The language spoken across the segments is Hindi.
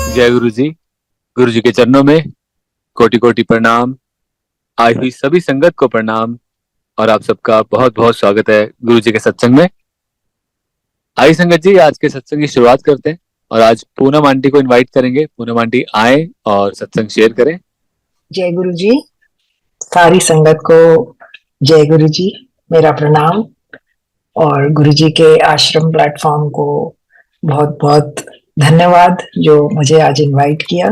जय गुरु जी। गुरु जी के चरणों में कोटि कोटि प्रणाम। आई हुई सभी संगत को प्रणाम और आप सबका बहुत बहुत स्वागत है गुरु जी के सत्संग में। आई संगत जी, आज के सत्संग की शुरुआत करते हैं और आज पूनम आंटी को इनवाइट करेंगे। पूनम आंटी आए और सत्संग शेयर करें। जय गुरु जी। सारी संगत को जय गुरु जी, मेरा प्रणाम। और गुरु जी के आश्रम प्लेटफॉर्म को बहुत बहुत धन्यवाद जो मुझे आज इनवाइट किया।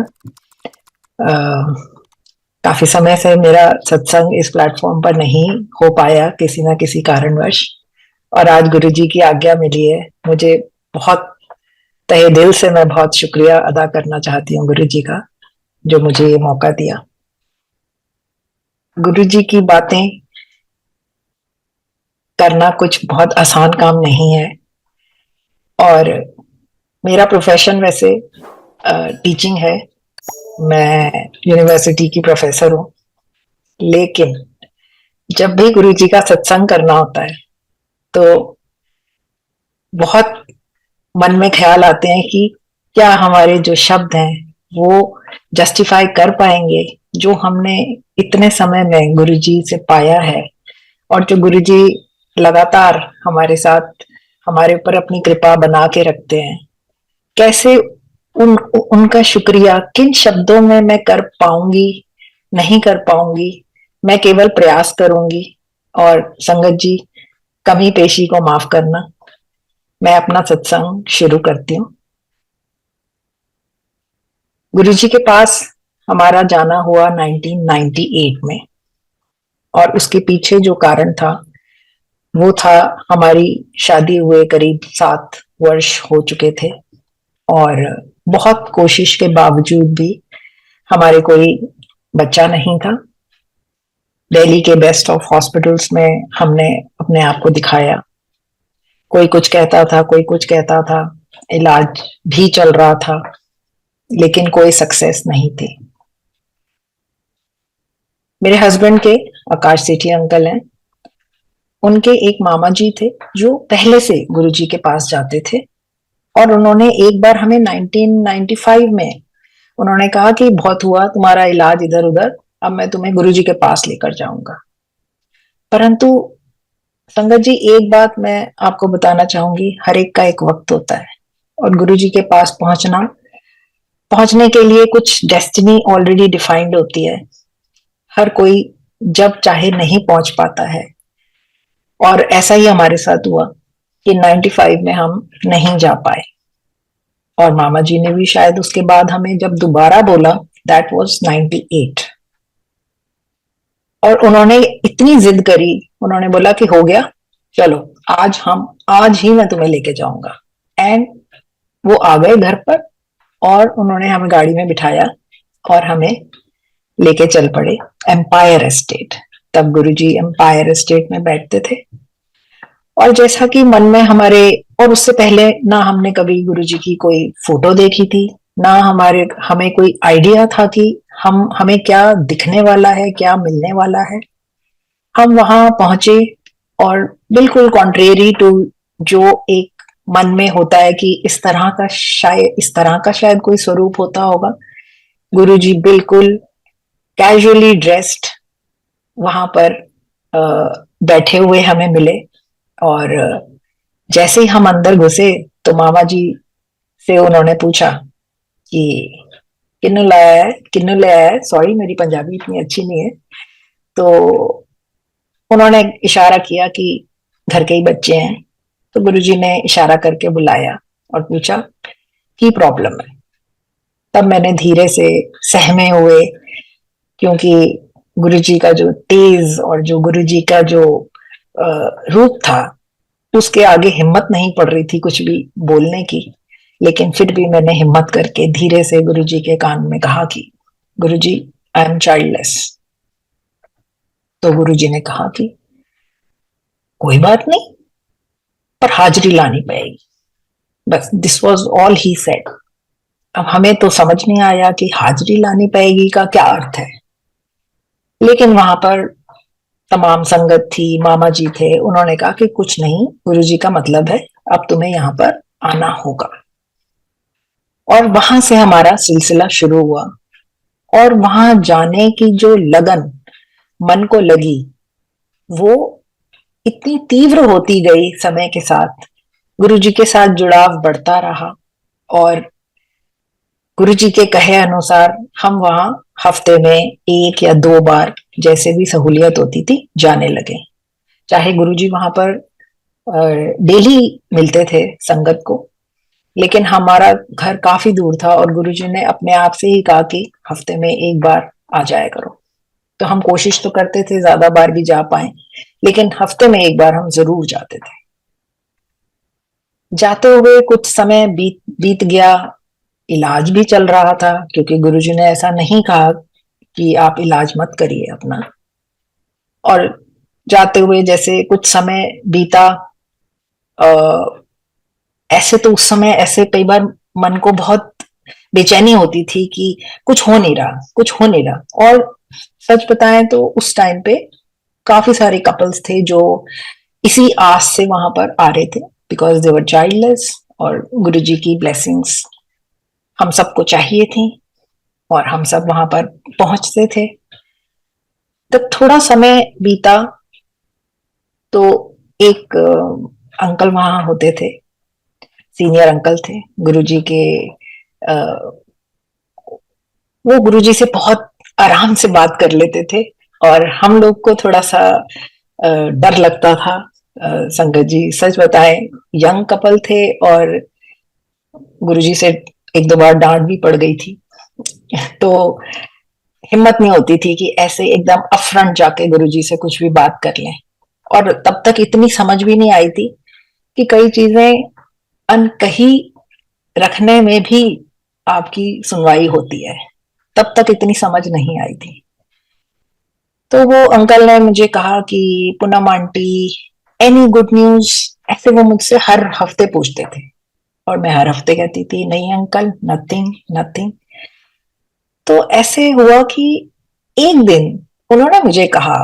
काफी समय से मेरा सत्संग इस प्लेटफॉर्म पर नहीं हो पाया किसी ना किसी कारणवश, और आज गुरु जी की आज्ञा मिली है। मुझे बहुत तहे दिल से मैं बहुत शुक्रिया अदा करना चाहती हूँ गुरु जी का, जो मुझे ये मौका दिया। गुरु जी की बातें करना कुछ बहुत आसान काम नहीं है, और मेरा प्रोफेशन वैसे टीचिंग है। मैं यूनिवर्सिटी की प्रोफेसर हूँ, लेकिन जब भी गुरु जी का सत्संग करना होता है तो बहुत मन में ख्याल आते हैं कि क्या हमारे जो शब्द हैं वो जस्टिफाई कर पाएंगे जो हमने इतने समय में गुरु जी से पाया है, और जो गुरु जी लगातार हमारे साथ हमारे ऊपर अपनी कृपा बना के रखते हैं। कैसे उनका शुक्रिया किन शब्दों में मैं कर पाऊंगी, नहीं कर पाऊंगी। मैं केवल प्रयास करूंगी, और संगत जी कमी पेशी को माफ करना। मैं अपना सत्संग शुरू करती हूँ। गुरु जी के पास हमारा जाना हुआ 1998 में, और उसके पीछे जो कारण था वो था, हमारी शादी हुए करीब 7 वर्ष हो चुके थे, और बहुत कोशिश के बावजूद भी हमारे कोई बच्चा नहीं था। दिल्ली के बेस्ट ऑफ हॉस्पिटल्स में हमने अपने आप को दिखाया। कोई कुछ कहता था, कोई कुछ कहता था, इलाज भी चल रहा था, लेकिन कोई सक्सेस नहीं थी। मेरे हस्बैंड के आकाश सेठी अंकल हैं, उनके एक मामा जी थे जो पहले से गुरु जी के पास जाते थे, और उन्होंने एक बार हमें 1995 में उन्होंने कहा कि बहुत हुआ तुम्हारा इलाज इधर उधर, अब मैं तुम्हें गुरु जी के पास लेकर जाऊंगा। परंतु संगत जी, एक बात मैं आपको बताना चाहूंगी, हर एक का एक वक्त होता है, और गुरु जी के पास पहुंचने के लिए कुछ डेस्टिनी ऑलरेडी डिफाइंड होती है। हर कोई जब चाहे नहीं पहुंच पाता है, और ऐसा ही हमारे साथ हुआ कि 95 में हम नहीं जा पाए, और मामा जी ने भी शायद उसके बाद हमें जब दोबारा बोला, दैट वाज 98। और उन्होंने इतनी जिद करी, उन्होंने बोला कि हो गया, चलो आज ही मैं तुम्हें लेके जाऊंगा। एंड वो आ गए घर पर, और उन्होंने हमें गाड़ी में बिठाया और हमें लेके चल पड़े एम्पायर एस्टेट। तब गुरुजी एम्पायर एस्टेट में बैठते थे, और जैसा कि मन में हमारे, और उससे पहले ना हमने कभी गुरुजी की कोई फोटो देखी थी, ना हमें कोई आइडिया था कि हमें क्या दिखने वाला है, क्या मिलने वाला है। हम वहां पहुंचे, और बिल्कुल कॉन्ट्रेरी टू जो एक मन में होता है कि इस तरह का शायद कोई स्वरूप होता होगा, गुरुजी बिल्कुल कैजुअली ड्रेस्ड वहां पर बैठे हुए हमें मिले। और जैसे ही हम अंदर घुसे तो मामा जी से उन्होंने पूछा कि किन्नू लाया है, किन्नू ले आया है। सॉरी, मेरी पंजाबी इतनी अच्छी नहीं है। तो उन्होंने इशारा किया कि घर के ही बच्चे हैं। तो गुरुजी ने इशारा करके बुलाया और पूछा की प्रॉब्लम है। तब मैंने धीरे से सहमे हुए, क्योंकि गुरुजी का जो तेज और जो गुरुजी का जो रूप था, उसके आगे हिम्मत नहीं पड़ रही थी कुछ भी बोलने की। लेकिन फिर भी मैंने हिम्मत करके धीरे से गुरुजी के कान में कहा कि गुरुजी, आई एम चाइल्डलेस। तो गुरुजी ने कहा कि कोई बात नहीं, पर हाजिरी लानी पड़ेगी। बस this was all he said. अब हमें तो समझ नहीं आया कि हाजिरी लानी पड़ेगी का क्या अर्थ है, लेकिन वहां पर तमाम संगत थी, मामा जी थे, उन्होंने कहा कि कुछ नहीं, गुरुजी का मतलब है अब तुम्हें यहाँ पर आना होगा। और वहां से हमारा सिलसिला शुरू हुआ। और वहां जाने की जो लगन मन को लगी वो इतनी तीव्र होती गई समय के साथ। गुरुजी के साथ जुड़ाव बढ़ता रहा और गुरुजी के कहे अनुसार हम वहां हफ्ते में 1 या 2 बार जैसे भी सहूलियत होती थी जाने लगे। चाहे गुरुजी वहां पर डेली मिलते थे संगत को, लेकिन हमारा घर काफी दूर था और गुरुजी ने अपने आप से ही कहा कि हफ्ते में 1 बार आ जाया करो। तो हम कोशिश तो करते थे ज्यादा बार भी जा पाए, लेकिन हफ्ते में 1 बार हम जरूर जाते थे। जाते हुए कुछ समय बीत बीत गया। इलाज भी चल रहा था, क्योंकि गुरुजी ने ऐसा नहीं कहा कि आप इलाज मत करिए अपना। और जाते हुए जैसे कुछ समय बीता, ऐसे तो उस समय ऐसे कई बार मन को बहुत बेचैनी होती थी कि कुछ हो नहीं रहा, कुछ हो नहीं रहा। और सच बताएं तो उस टाइम पे काफी सारे कपल्स थे जो इसी आस से वहां पर आ रहे थे, बिकॉज दे वर चाइल्डलेस और गुरुजी की ब्लेसिंग्स हम सबको चाहिए थी और हम सब वहां पर पहुंचते थे। तब थोड़ा समय बीता तो एक अंकल वहां होते थे, सीनियर अंकल थे गुरुजी के। अ, वो गुरुजी से बहुत आराम से बात कर लेते थे और हम लोग को थोड़ा सा डर लगता था। संगत जी सच बताएं, यंग कपल थे और गुरुजी से 1 2 बार डांट भी पड़ गई थी। तो हिम्मत नहीं होती थी कि ऐसे एकदम अपफ्रंट जाके गुरुजी से कुछ भी बात कर लें। और तब तक इतनी समझ भी नहीं आई थी कि कई चीजें अनकही रखने में भी आपकी सुनवाई होती है। तब तक इतनी समझ नहीं आई थी। तो वो अंकल ने मुझे कहा कि Poonam aunty, any good news, ऐसे वो मुझसे हर हफ्ते पूछते थे। और मैं हर हफ्ते कहती थी नहीं अंकल, नथिंग नथिंग। तो ऐसे हुआ कि एक दिन उन्होंने मुझे कहा,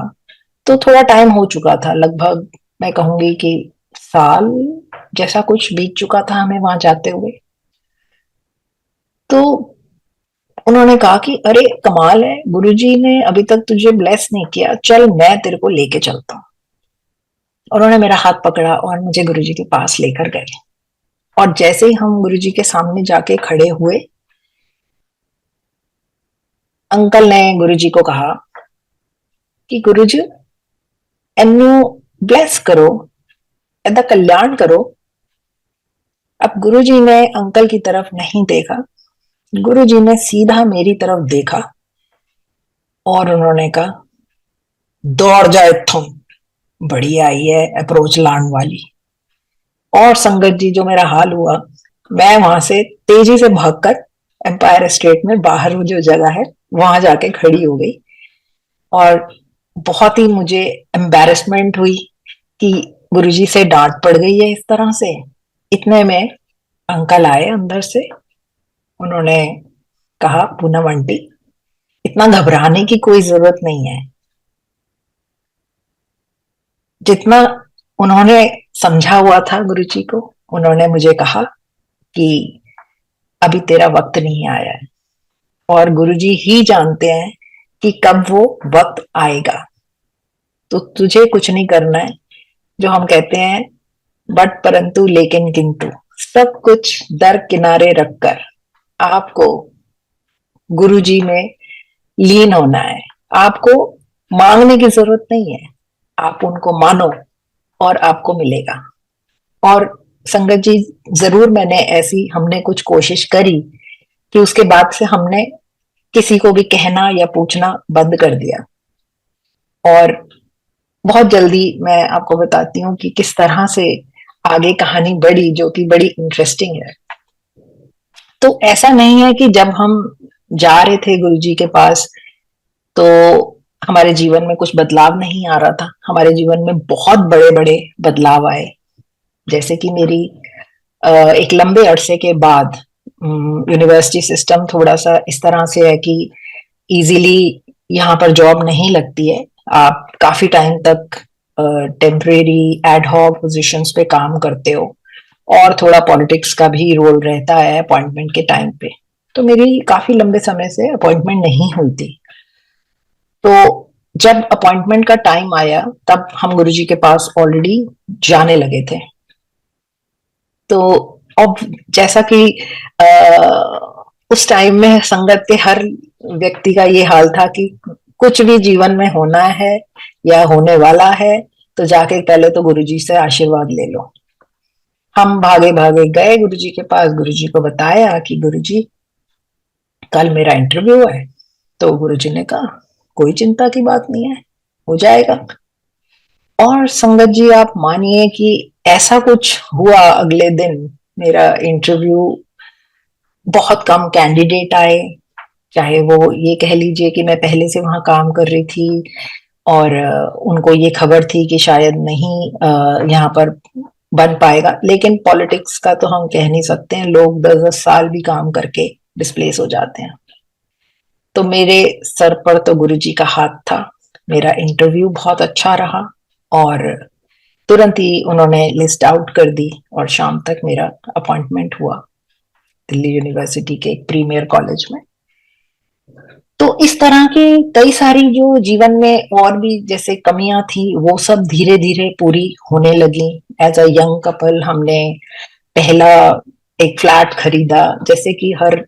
तो थोड़ा टाइम हो चुका था, लगभग मैं कहूंगी कि साल जैसा कुछ बीत चुका था हमें वहां जाते हुए। तो उन्होंने कहा कि अरे कमाल है, गुरुजी ने अभी तक तुझे ब्लेस नहीं किया, चल मैं तेरे को लेके चलता हूँ। उन्होंने मेरा हाथ पकड़ा और मुझे गुरुजी के पास लेकर गए। और जैसे ही हम गुरुजी के सामने जाके खड़े हुए, अंकल ने गुरुजी को कहा कि गुरुजी एनु ब्लेस करो, एदा कल्याण करो। अब गुरुजी ने अंकल की तरफ नहीं देखा, गुरुजी ने सीधा मेरी तरफ देखा और उन्होंने कहा दौड़ जाए तुम, बड़ी आई है अप्रोच लाने वाली। और संगत जी जो मेरा हाल हुआ, मैं वहां से तेजी से भागकर एम्पायर स्टेट में बाहर जो जगह है वहां जाके खड़ी हो गई। और बहुत ही मुझे एम्बेरसमेंट हुई कि गुरुजी से डांट पड़ गई है इस तरह से। इतने में अंकल आए अंदर से। उन्होंने कहा पूनम आंटी, इतना घबराने की कोई जरूरत नहीं है। जितना उन्होंने समझा हुआ था गुरुजी को, उन्होंने मुझे कहा कि अभी तेरा वक्त नहीं आया है और गुरुजी ही जानते हैं कि कब वो वक्त आएगा। तो तुझे कुछ नहीं करना है, जो हम कहते हैं बट परंतु लेकिन किंतु, सब कुछ दर किनारे रखकर आपको गुरुजी में लीन होना है। आपको मांगने की जरूरत नहीं है, आप उनको मानो और आपको मिलेगा। और संगत जी, जरूर मैंने ऐसी हमने कुछ कोशिश करी कि उसके बाद से हमने किसी को भी कहना या पूछना बंद कर दिया। और बहुत जल्दी मैं आपको बताती हूँ कि किस तरह से आगे कहानी बढ़ी, जो कि बड़ी इंटरेस्टिंग है। तो ऐसा नहीं है कि जब हम जा रहे थे गुरुजी के पास तो हमारे जीवन में कुछ बदलाव नहीं आ रहा था। हमारे जीवन में बहुत बड़े बड़े बदलाव आए। जैसे कि मेरी एक लंबे अरसे के बाद यूनिवर्सिटी सिस्टम थोड़ा सा इस तरह से है कि इजीली यहाँ पर जॉब नहीं लगती है। आप काफी टाइम तक टेम्परेरी एड हॉक पोजिशंस पे काम करते हो और थोड़ा पॉलिटिक्स का भी रोल रहता है अपॉइंटमेंट के टाइम पे। तो मेरी काफी लंबे समय से अपॉइंटमेंट नहीं हुई थी। तो जब अपॉइंटमेंट का टाइम आया तब हम गुरुजी के पास ऑलरेडी जाने लगे थे। तो अब जैसा कि उस टाइम में संगत के हर व्यक्ति का ये हाल था कि कुछ भी जीवन में होना है या होने वाला है तो जाके पहले तो गुरुजी से आशीर्वाद ले लो। हम भागे भागे गए गुरुजी के पास, गुरुजी को बताया कि गुरुजी कल मेरा इंटरव्यू है। तो गुरुजी ने कहा कोई चिंता की बात नहीं है, हो जाएगा। और संगत जी आप मानिए कि ऐसा कुछ हुआ अगले दिन, मेरा इंटरव्यू, बहुत कम कैंडिडेट आए। चाहे वो ये कह लीजिए कि मैं पहले से वहां काम कर रही थी और उनको ये खबर थी कि शायद नहीं यहाँ पर बन पाएगा, लेकिन पॉलिटिक्स का तो हम कह नहीं सकते हैं, लोग 10-10 साल भी काम करके डिस्प्लेस हो जाते हैं। तो मेरे सर पर तो गुरुजी का हाथ था। मेरा इंटरव्यू बहुत अच्छा रहा और तुरंत ही उन्होंने लिस्ट आउट कर दी और शाम तक मेरा अपॉइंटमेंट हुआ दिल्ली यूनिवर्सिटी के एक प्रीमियर कॉलेज में। तो इस तरह की कई सारी जो जीवन में और भी जैसे कमियां थी वो सब धीरे धीरे पूरी होने लगी। एज अ यंग कपल हमने पहला एक फ्लैट खरीदा, जैसे कि हर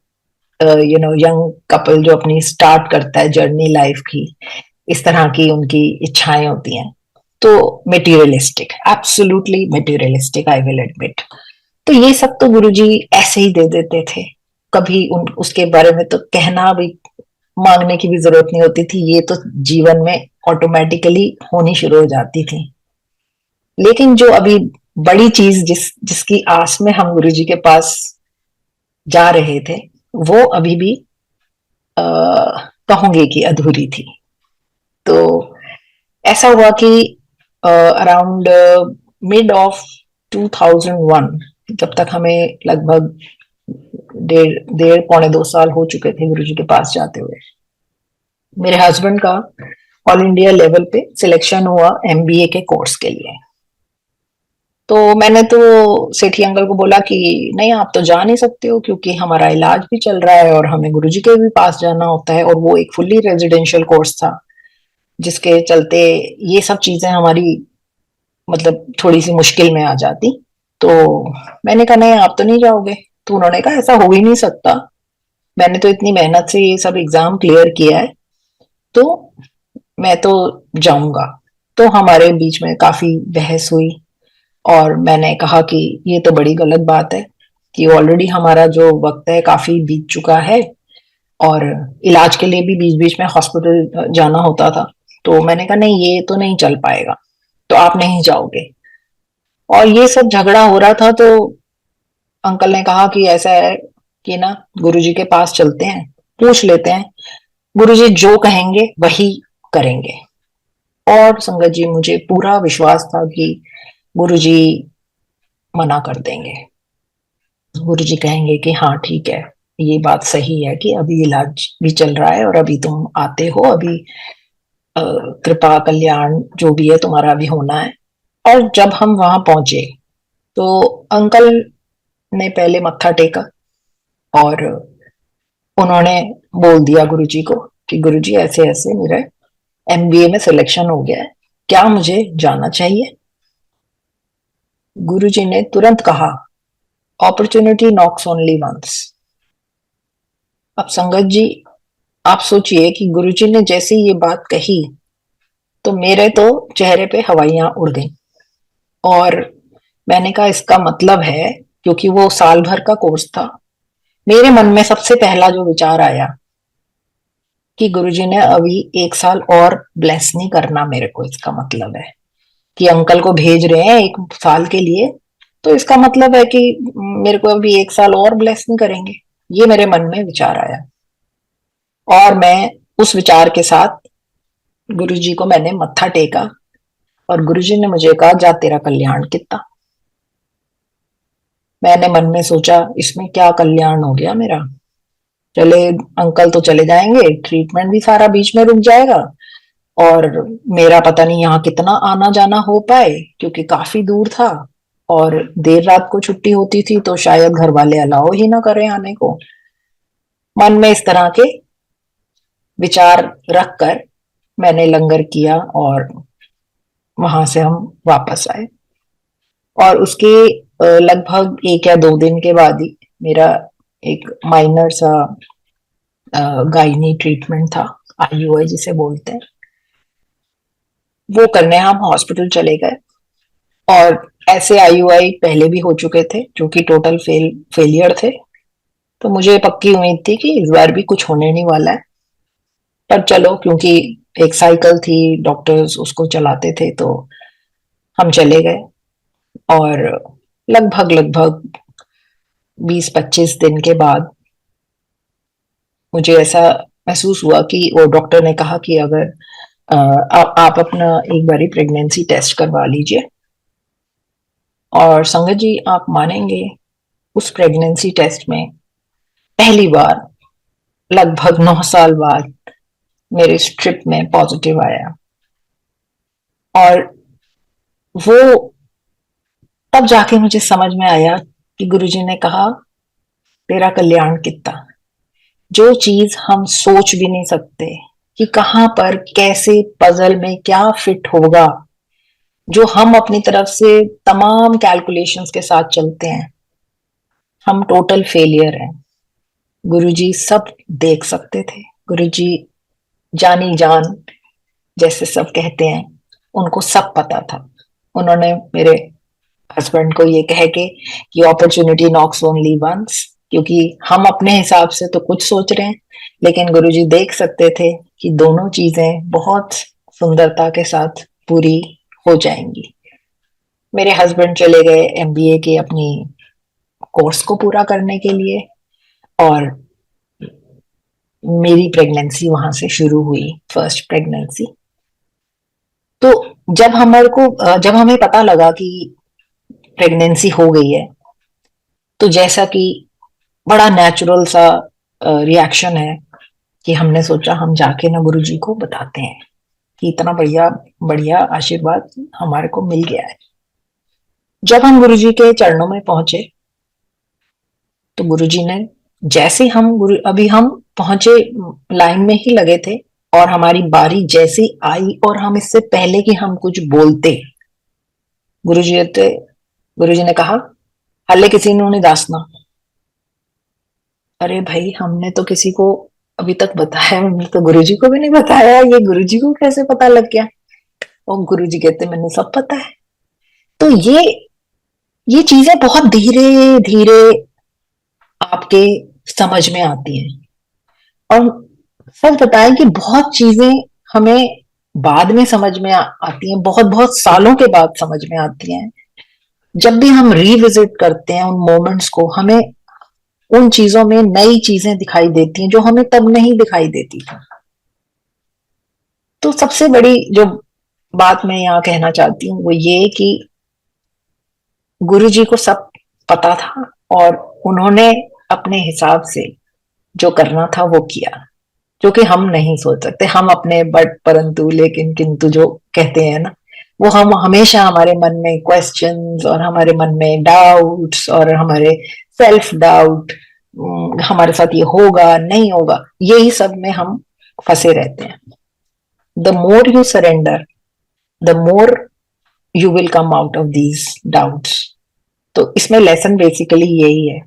यंग कपल जो अपनी स्टार्ट करता है जर्नी लाइफ की, इस तरह की उनकी इच्छाएं होती हैं। तो materialistic, absolutely materialistic, I will admit. तो ये सब तो गुरुजी ऐसे ही दे देते थे, कभी उसके बारे में तो कहना भी, मांगने की भी जरूरत नहीं होती थी, ये तो जीवन में ऑटोमेटिकली होनी शुरू हो जाती थी। लेकिन जो अभी बड़ी चीज जिसकी आस में हम गुरुजी के पास जा रहे थे वो अभी भी कहूंगी कि अधूरी थी। तो ऐसा हुआ कि अराउंड मिड ऑफ 2001, जब तक हमें लगभग डेढ़ पौने 2 साल हो चुके थे गुरुजी के पास जाते हुए, मेरे हस्बैंड का ऑल इंडिया लेवल पे सिलेक्शन हुआ एमबीए के कोर्स के लिए। तो मैंने तो सेठी अंकल को बोला कि नहीं आप तो जा नहीं सकते हो, क्योंकि हमारा इलाज भी चल रहा है और हमें गुरुजी के भी पास जाना होता है, और वो एक फुल्ली रेजिडेंशियल कोर्स था जिसके चलते ये सब चीजें हमारी मतलब थोड़ी सी मुश्किल में आ जाती। तो मैंने कहा नहीं आप तो नहीं जाओगे। तो उन्होंने कहा ऐसा हो ही नहीं सकता, मैंने तो इतनी मेहनत से ये सब एग्जाम क्लियर किया है, तो मैं तो जाऊंगा। तो हमारे बीच में काफी बहस हुई और मैंने कहा कि ये तो बड़ी गलत बात है कि ऑलरेडी हमारा जो वक्त है काफी बीत चुका है और इलाज के लिए भी बीच बीच में हॉस्पिटल जाना होता था। तो मैंने कहा नहीं ये तो नहीं चल पाएगा, तो आप नहीं जाओगे। और ये सब झगड़ा हो रहा था तो अंकल ने कहा कि ऐसा है कि ना गुरुजी के पास चलते हैं, पूछ लेते हैं, गुरुजी जो कहेंगे वही करेंगे। और संगत जी मुझे पूरा विश्वास था कि गुरुजी मना कर देंगे, गुरुजी कहेंगे कि हाँ ठीक है, ये बात सही है कि अभी इलाज भी चल रहा है और अभी तुम आते हो, अभी कृपा कल्याण जो भी है तुम्हारा अभी होना है। और जब हम वहां पहुंचे तो अंकल ने पहले मत्था टेका और उन्होंने बोल दिया गुरुजी को कि गुरुजी ऐसे ऐसे मेरा एमबीए में सिलेक्शन हो गया है, क्या मुझे जाना चाहिए। गुरुजी ने तुरंत कहा अपॉर्चुनिटी नॉक्स ओनली वंस। अब संगत जी आप सोचिए कि गुरुजी ने जैसे ये बात कही तो मेरे तो चेहरे पे हवाइयां उड़ गई। और मैंने कहा इसका मतलब है, क्योंकि वो साल भर का कोर्स था, मेरे मन में सबसे पहला जो विचार आया कि गुरुजी ने अभी 1 साल और ब्लेस नहीं करना मेरे को। इसका मतलब है कि अंकल को भेज रहे हैं 1 साल के लिए, तो इसका मतलब है कि मेरे को अभी 1 साल और ब्लेस नहीं करेंगे। ये मेरे मन में विचार आया और मैं उस विचार के साथ गुरुजी को मैंने मत्था टेका और गुरुजी ने मुझे कहा जा तेरा कल्याण कितना। मैंने मन में सोचा इसमें क्या कल्याण हो गया मेरा, चले अंकल तो चले जाएंगे, ट्रीटमेंट भी सारा बीच में रुक जाएगा और मेरा पता नहीं यहाँ कितना आना जाना हो पाए, क्योंकि काफी दूर था। और देर रात को छुट्टी होती थी तो शायद घर वाले अलाउ ही ना करें आने को। मन में इस तरह के विचार रखकर मैंने लंगर किया और वहां से हम वापस आए। और उसके लगभग 1 या 2 दिन के बाद ही मेरा एक माइनर सा गायनी ट्रीटमेंट था, आईयूआई जिसे बोलते हैं, वो करने हम हॉस्पिटल चले गए। और ऐसे आईयूआई पहले भी हो चुके थे जो कि टोटल फेलियर थे, तो मुझे पक्की उम्मीद थी कि इस बार भी कुछ होने नहीं वाला है। पर चलो, क्योंकि एक साइकिल थी, डॉक्टर्स उसको चलाते थे, तो हम चले गए। और लगभग लगभग 20-25 दिन के बाद मुझे ऐसा महसूस हुआ कि वो डॉक्टर ने कहा कि अगर आप अपना एक बारी प्रेगनेंसी टेस्ट करवा लीजिए। और संगत जी, आप मानेंगे, उस प्रेगनेंसी टेस्ट में पहली बार लगभग 9 साल बाद मेरे स्ट्रिप में पॉजिटिव आया। और वो तब जाके मुझे समझ में आया कि गुरुजी ने कहा, तेरा कल्याण कितना। जो चीज हम सोच भी नहीं सकते कि कहां पर कैसे पजल में क्या फिट होगा, जो हम अपनी तरफ से तमाम कैलकुलेशंस के साथ चलते हैं, हम टोटल फेलियर हैं। गुरुजी सब देख सकते थे। गुरुजी जानी जान जैसे सब कहते हैं, उनको सब पता था। उन्होंने मेरे हस्बैंड को ये कह के कि अपॉर्चुनिटी नॉक्स ओनली वंस, क्योंकि हम अपने हिसाब से तो कुछ सोच रहे हैं, लेकिन गुरुजी देख सकते थे कि दोनों चीजें बहुत सुंदरता के साथ पूरी हो जाएंगी। मेरे हस्बैंड चले गए एमबीए के अपनी कोर्स को पूरा करने के लिए, और मेरी प्रेगनेंसी वहां से शुरू हुई, फर्स्ट प्रेगनेंसी। तो जब हमें पता लगा कि प्रेगनेंसी हो गई है, तो जैसा कि बड़ा नेचुरल सा रिएक्शन है कि हमने सोचा हम जाके ना गुरुजी को बताते हैं कि इतना बढ़िया बढ़िया आशीर्वाद हमारे को मिल गया है। जब हम गुरुजी के चरणों में पहुंचे, तो गुरुजी ने जैसे अभी हम पहुंचे, लाइन में ही लगे थे, और हमारी बारी जैसी आई और हम इससे पहले कि हम कुछ बोलते, गुरुजी गुरुजी ने कहा, हले किसी ने नहीं दासना। अरे भाई, हमने तो किसी को अभी तक बताया, हमने तो गुरुजी को भी नहीं बताया, ये गुरुजी को कैसे पता लग गया? और गुरुजी कहते, मैंने सब पता है। तो ये चीजें बहुत धीरे धीरे आपके समझ में आती हैं। और सच बताएं कि बहुत चीजें हमें बाद में समझ में आती हैं, बहुत बहुत सालों के बाद समझ में आती हैं। जब भी हम रिविजिट करते हैं उन मोमेंट्स को, हमें उन चीजों में नई चीजें दिखाई देती हैं जो हमें तब नहीं दिखाई देती थी। तो सबसे बड़ी जो बात मैं यहाँ कहना चाहती हूँ वो ये कि गुरुजी को सब पता था, और उन्होंने अपने हिसाब से जो करना था वो किया, जो कि हम नहीं सोच सकते। हम अपने बट परंतु लेकिन किंतु जो कहते हैं ना, वो हम हमेशा हमारे मन में क्वेश्चंस और हमारे मन में डाउट्स और हमारे सेल्फ डाउट, हमारे साथ ये होगा नहीं होगा, यही सब में हम फंसे रहते हैं। The more you surrender, the more you will come out of these doubts. तो इसमें लेसन बेसिकली यही है।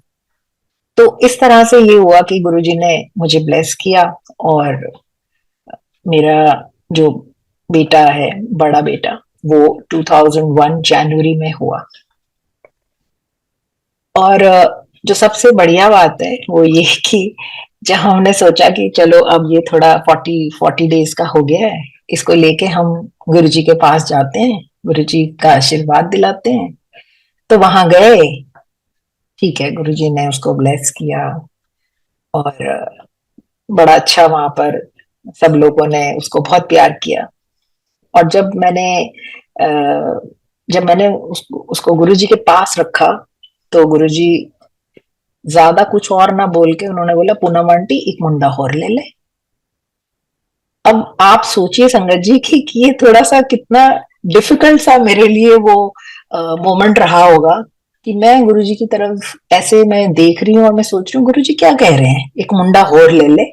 तो इस तरह से ये हुआ कि गुरुजी ने मुझे ब्लेस किया, और मेरा जो बेटा है, बड़ा बेटा, वो 2001 जनवरी में हुआ। और जो सबसे बढ़िया बात है वो ये कि जब हमने सोचा कि चलो अब ये थोड़ा 40 डेज का हो गया है, इसको लेके हम गुरुजी के पास जाते हैं, गुरुजी का आशीर्वाद दिलाते हैं, तो वहां गए। ठीक है, गुरुजी ने उसको ब्लेस किया, और बड़ा अच्छा वहां पर सब लोगों ने उसको बहुत प्यार किया। और जब मैंने उसको गुरुजी के पास रखा, तो गुरुजी ज्यादा कुछ और ना बोल के उन्होंने बोला, पूनम आंटी एक मुंडा और ले ले। अब आप सोचिए संगत जी कि ये थोड़ा सा कितना डिफिकल्ट सा मेरे लिए वो मोमेंट रहा होगा कि मैं गुरुजी की तरफ ऐसे मैं देख रही हूँ और मैं सोच रही हूँ गुरुजी क्या कह रहे हैं, एक मुंडा होर ले ले।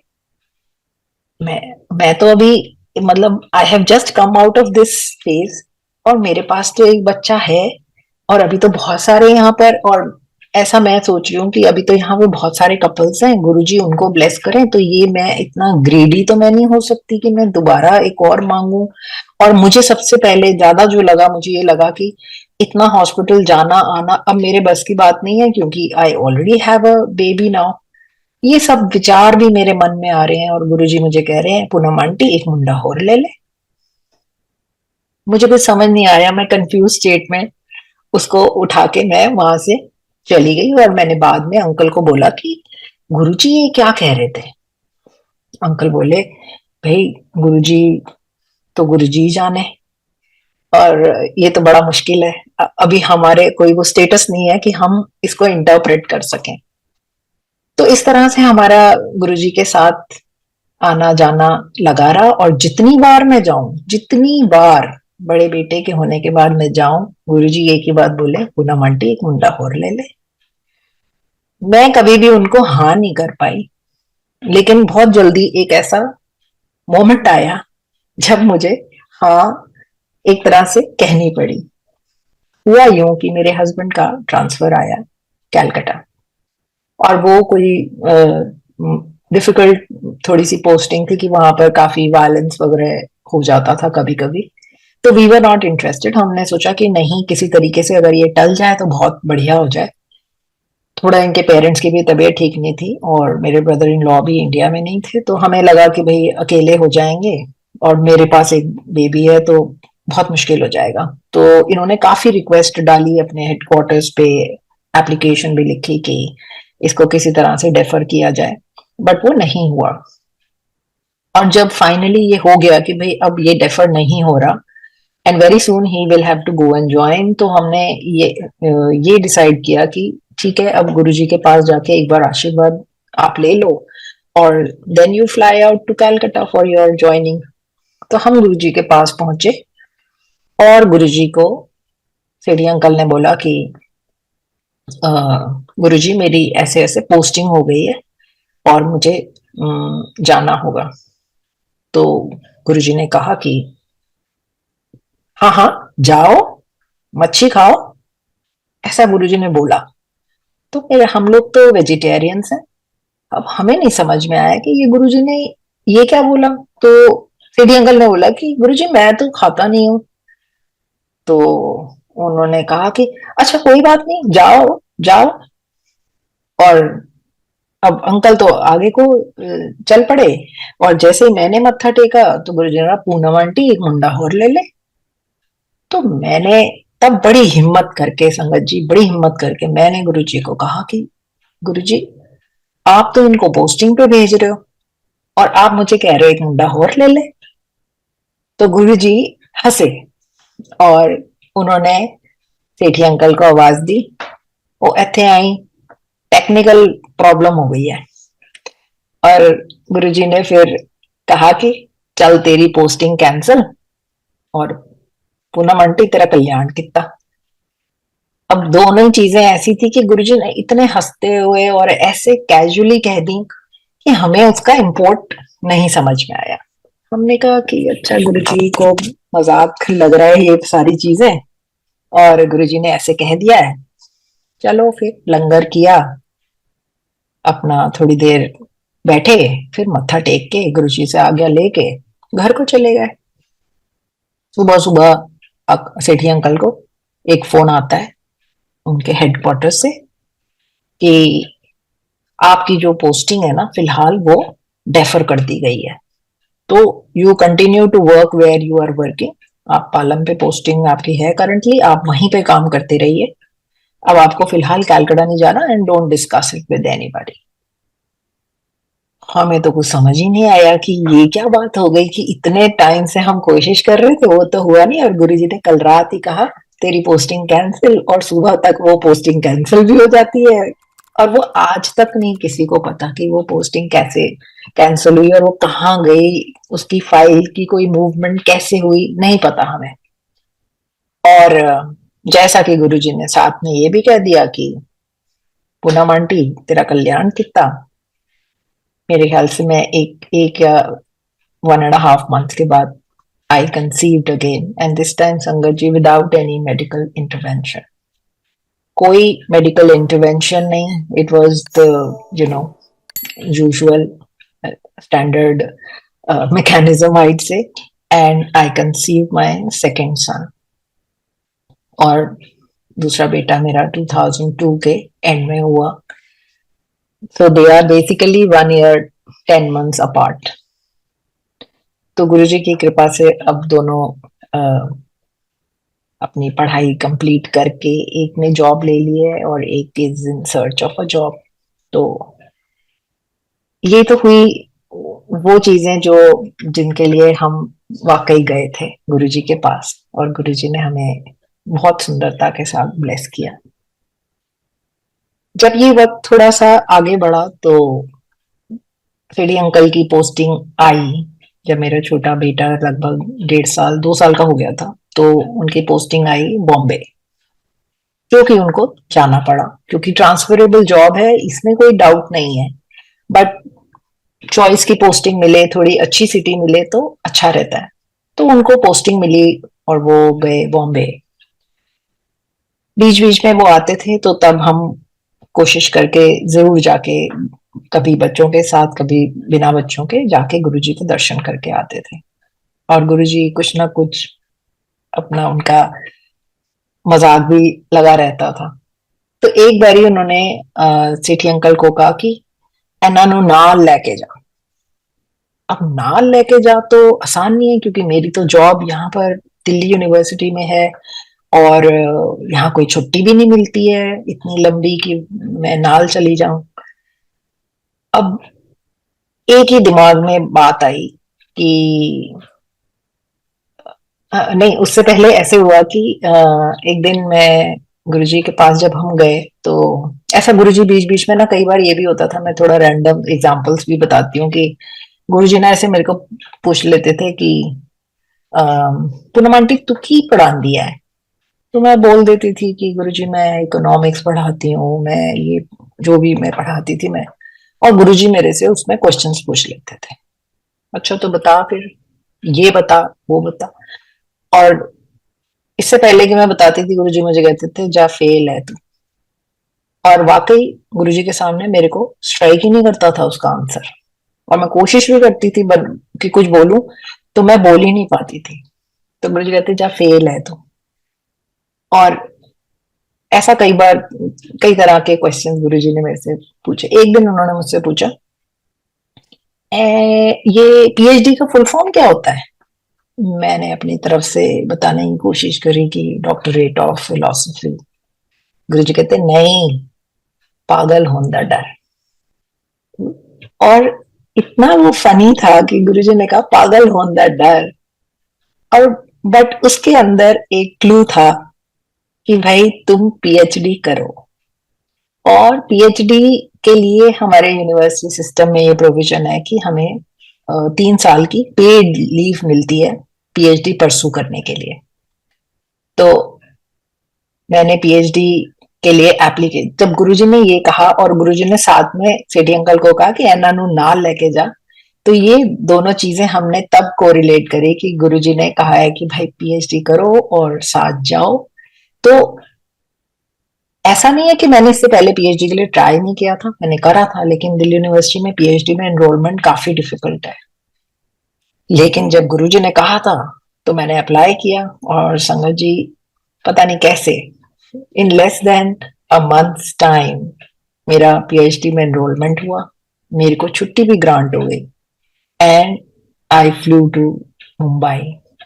मैं मैं तो अभी मतलब I have just come out of this phase, और मेरे पास तो एक बच्चा है, और अभी तो बहुत सारे यहाँ पर, और ऐसा मैं सोच रही हूँ कि अभी तो यहाँ पे बहुत सारे कपल्स हैं, गुरुजी उनको ब्लेस करें, तो ये मैं इतना ग्रीडी तो मैं नहीं हो सकती कि मैं दोबारा एक और मांगू। और मुझे सबसे पहले ज्यादा जो लगा, मुझे ये लगा कि इतना हॉस्पिटल जाना आना अब मेरे बस की बात नहीं है, क्योंकि I already have a baby now. ये सब विचार भी मेरे मन में आ रहे हैं, और गुरुजी मुझे कह रहे हैं पूनम आंटी एक मुंडा और ले ले। मुझे कुछ समझ नहीं आया, मैं कंफ्यूज स्टेट में उसको उठा के मैं वहां से चली गई, और मैंने बाद में अंकल को बोला कि गुरुजी ये क्या कह रहे थे। अंकल बोले भाई गुरुजी तो गुरुजी जाने, और ये तो बड़ा मुश्किल है, अभी हमारे कोई वो स्टेटस नहीं है कि हम इसको इंटरप्रेट कर सकें। तो इस तरह से हमारा गुरुजी के साथ आना जाना लगा रहा, और जितनी बार मैं जाऊं, जितनी बार बड़े बेटे के होने के बाद मैं जाऊं, गुरुजी एक ही बात बोले पूनम आंटी एक मुंडा और ले ले। मैं कभी भी उनको हाँ नहीं कर पाई, लेकिन बहुत जल्दी एक ऐसा मोमेंट आया जब मुझे हाँ एक तरह से कहनी पड़ी। हुआ यूं कि मेरे हस्बैंड का ट्रांसफर आया कैलकाटा, और वो कोई डिफिकल्ट थोड़ी सी पोस्टिंग थी कि वहां पर काफी वायलेंस वगैरह हो जाता था कभी कभी। तो वी वर नॉट इंटरेस्टेड, हमने सोचा कि नहीं, किसी तरीके से अगर ये टल जाए तो बहुत बढ़िया हो जाए। थोड़ा इनके पेरेंट्स की भी तबीयत ठीक नहीं थी, और मेरे ब्रदर इन लॉ भी इंडिया में नहीं थे, तो हमें लगा कि भाई अकेले हो जाएंगे, और मेरे पास एक बेबी है तो बहुत मुश्किल हो जाएगा। तो इन्होंने काफी रिक्वेस्ट डाली अपने हेडक्वार्टर्स पे, एप्लीकेशन भी लिखी कि इसको किसी तरह से डेफर किया जाए, बट वो नहीं हुआ। और जब फाइनली ये हो गया कि भाई अब ये डेफर नहीं हो रहा, एंड वेरी सून ही will have to go and join, तो हमने ये डिसाइड किया कि ठीक है, अब गुरुजी के पास जाके एक बार आशीर्वाद आप ले लो, और then you fly out to Calcutta for your joining. तो हम गुरुजी के पास पहुंचे, और गुरुजी को सेठी अंकल ने बोला कि गुरुजी मेरी ऐसे ऐसे पोस्टिंग हो गई है, और मुझे जाना होगा। तो गुरुजी ने कहा कि हाँ हाँ जाओ, मच्छी खाओ, ऐसा गुरुजी ने बोला। तो मेरे हम लोग तो वेजिटेरियंस हैं, अब हमें नहीं समझ में आया कि ये गुरुजी ने ये क्या बोला। तो सीधी अंकल ने बोला कि गुरुजी मैं तो खाता नहीं हूँ। तो उन्होंने कहा कि अच्छा कोई बात नहीं, जाओ जाओ। और अब अंकल तो आगे को चल पड़े, और जैसे ही मैंने मत्था टेका तो गुरुजी ने कहा पूनम आंटी एक मुंडा और ले ले। तो मैंने तब बड़ी हिम्मत करके, संगत जी बड़ी हिम्मत करके मैंने गुरुजी को कहा कि गुरुजी आप तो इनको पोस्टिंग पे भेज रहे हो, और आप मुझे कह रहे हो एक मुंडा और ले ले। तो गुरुजी हंसे, और उन्होंने सेठी अंकल को आवाज दी, वो इथे आई, टेक्निकल प्रॉब्लम हो गई है। और गुरुजी ने फिर कहा कि चल तेरी पोस्टिंग कैंसल, और पूनम आंटी तेरा कल्याण कितना। अब दोनों ही चीजें ऐसी थी कि गुरुजी ने इतने हंसते हुए और ऐसे कैजुअली कह दी कि हमें उसका इम्पोर्ट नहीं समझ में आया। हमने कहा कि अच्छा गुरुजी को मजाक लग रहा है ये सारी चीजें, और गुरुजी ने ऐसे कह दिया है। चलो फिर लंगर किया, अपना थोड़ी देर बैठे, फिर मत्था टेक के गुरुजी से आज्ञा लेके घर को चले गए। सुबह सुबह सेठी अंकल को एक फोन आता है उनके हेडक्वार्टर से कि आपकी जो पोस्टिंग है ना फिलहाल वो डेफर कर दी गई है, तो you continue to work where you are working. आप पालम पे पोस्टिंग आपकी है करंटली, आप वहीं पे काम करते रहिए, अब आपको फिलहाल कैलकाटा नहीं जाना, and don't discuss it with anybody. हमें तो कुछ समझ ही नहीं आया कि ये क्या बात हो गई कि इतने टाइम से हम कोशिश कर रहे थे, वो तो हुआ नहीं, और गुरुजी ने कल रात ही कहा तेरी पोस्टिंग कैंसिल, और सुबह तक वो पोस्टिंग कैंसिल भी हो जाती है। और वो आज तक नहीं किसी को पता कि वो पोस्टिंग कैसे कैंसिल हुई, और वो कहाँ गई, उसकी फाइल की कोई मूवमेंट कैसे हुई, नहीं पता हमें। और जैसा कि गुरुजी ने साथ में ये भी कह दिया कि पूनम आंटी तेरा कल्याण कितना, मेरे ख्याल से मैं एक या 1.5 months के बाद I conceived again, and this time sangat ji without any medical intervention. कोई मेडिकल इंटरवेंशन नहीं, it was the you know usual standard mechanism I'd say, and I conceive my second son. और दूसरा बेटा मेरा 2002 के एंड में हुआ। So they are basically 1 year 10 months apart. तो गुरुजी की कृपा से अब दोनों अपनी पढ़ाई कंप्लीट करके एक ने जॉब ले ली है और एक is in search of a job. तो ये तो हुई वो चीजें जो जिनके लिए हम वाकई गए थे गुरुजी के पास, और गुरुजी ने हमें बहुत सुंदरता के साथ ब्लेस किया। जब ये वक्त थोड़ा सा आगे बढ़ा तो सीडी अंकल की पोस्टिंग आई। जब मेरा छोटा बेटा लगभग 1.5 साल 2 साल का हो गया था तो उनकी पोस्टिंग आई बॉम्बे, जो कि उनको जाना पड़ा क्योंकि ट्रांसफरेबल जॉब है, इसमें कोई डाउट नहीं है। बट चॉइस की पोस्टिंग मिले, थोड़ी अच्छी सिटी मिले तो अच्छा रहता है। तो उनको पोस्टिंग मिली और वो गए बॉम्बे। बीच बीच में वो आते थे तो तब हम कोशिश करके जरूर जाके, कभी बच्चों के साथ कभी बिना बच्चों के, जाके गुरुजी के दर्शन करके आते थे। और गुरुजी कुछ ना कुछ अपना उनका मजाक भी लगा रहता था। तो एक बारी उन्होंने सेठी अंकल को कहा कि एना नु नाल लेके जा। अब नाल लेके जा तो आसान नहीं है क्योंकि मेरी तो जॉब यहाँ पर दिल्ली यूनिवर्सिटी में है और यहाँ कोई छुट्टी भी नहीं मिलती है इतनी लंबी कि मैं नाल चली जाऊं। अब एक ही दिमाग में बात आई कि नहीं, उससे पहले ऐसे हुआ कि एक दिन मैं गुरुजी के पास जब हम गए तो ऐसा गुरुजी बीच बीच में ना कई बार ये भी होता था, मैं थोड़ा रैंडम एग्जांपल्स भी बताती हूँ कि गुरुजी ना ऐसे मेरे को पूछ लेते थे कि पूनम आंटी तू की पढ़ांदी है। तो मैं बोल देती थी कि गुरुजी मैं इकोनॉमिक्स पढ़ाती हूँ, मैं ये जो भी मैं पढ़ाती थी मैं। और गुरुजी मेरे से उसमें क्वेश्चंस पूछ लेते थे, अच्छा तो बता फिर, ये बता वो बता। और इससे पहले कि मैं बताती थी गुरुजी मुझे कहते थे जा फेल है तू। और वाकई गुरुजी के सामने मेरे को स्ट्राइक ही नहीं करता था उसका आंसर, और मैं कोशिश भी करती थी कि कुछ बोलूं तो मैं बोल ही नहीं पाती थी। तो गुरुजी कहते जा फेल है तू। और ऐसा कई बार कई तरह के क्वेश्चन गुरुजी ने मेरे से पूछे। एक दिन उन्होंने मुझसे पूछा ये पीएचडी का फुल फॉर्म क्या होता है। मैंने अपनी तरफ से बताने की कोशिश करी कि डॉक्टरेट ऑफ फिलोसफी। गुरुजी कहते नहीं, पागल होने डर। और इतना वो फनी था कि गुरुजी ने कहा पागल होने डर, और बट उसके अंदर एक क्लू था कि भाई तुम पीएचडी करो। और पीएचडी के लिए हमारे यूनिवर्सिटी सिस्टम में ये प्रोविजन है कि हमें 3 साल की पेड लीव मिलती है पीएचडी परसू करने के लिए। तो मैंने पीएचडी के लिए एप्लीकेशन, जब गुरुजी ने ये कहा और गुरुजी ने साथ में सेठी अंकल को कहा कि एना नु नाल लेके जा, तो ये दोनों चीजें हमने तब कोरिलेट करी कि गुरुजी ने कहा है कि भाई पीएचडी करो और साथ जाओ। तो ऐसा नहीं है कि मैंने इससे पहले पीएचडी के लिए ट्राई नहीं किया था, मैंने करा था, लेकिन दिल्ली यूनिवर्सिटी में पीएचडी में एनरोलमेंट काफी डिफिकल्ट है। लेकिन जब गुरुजी ने कहा था तो मैंने अप्लाई किया, और संगत जी पता नहीं कैसे in less than a months time मेरा पीएचडी में एनरोलमेंट हुआ, मेरे को छुट्टी भी ग्रांट हो गई and I flew to Mumbai.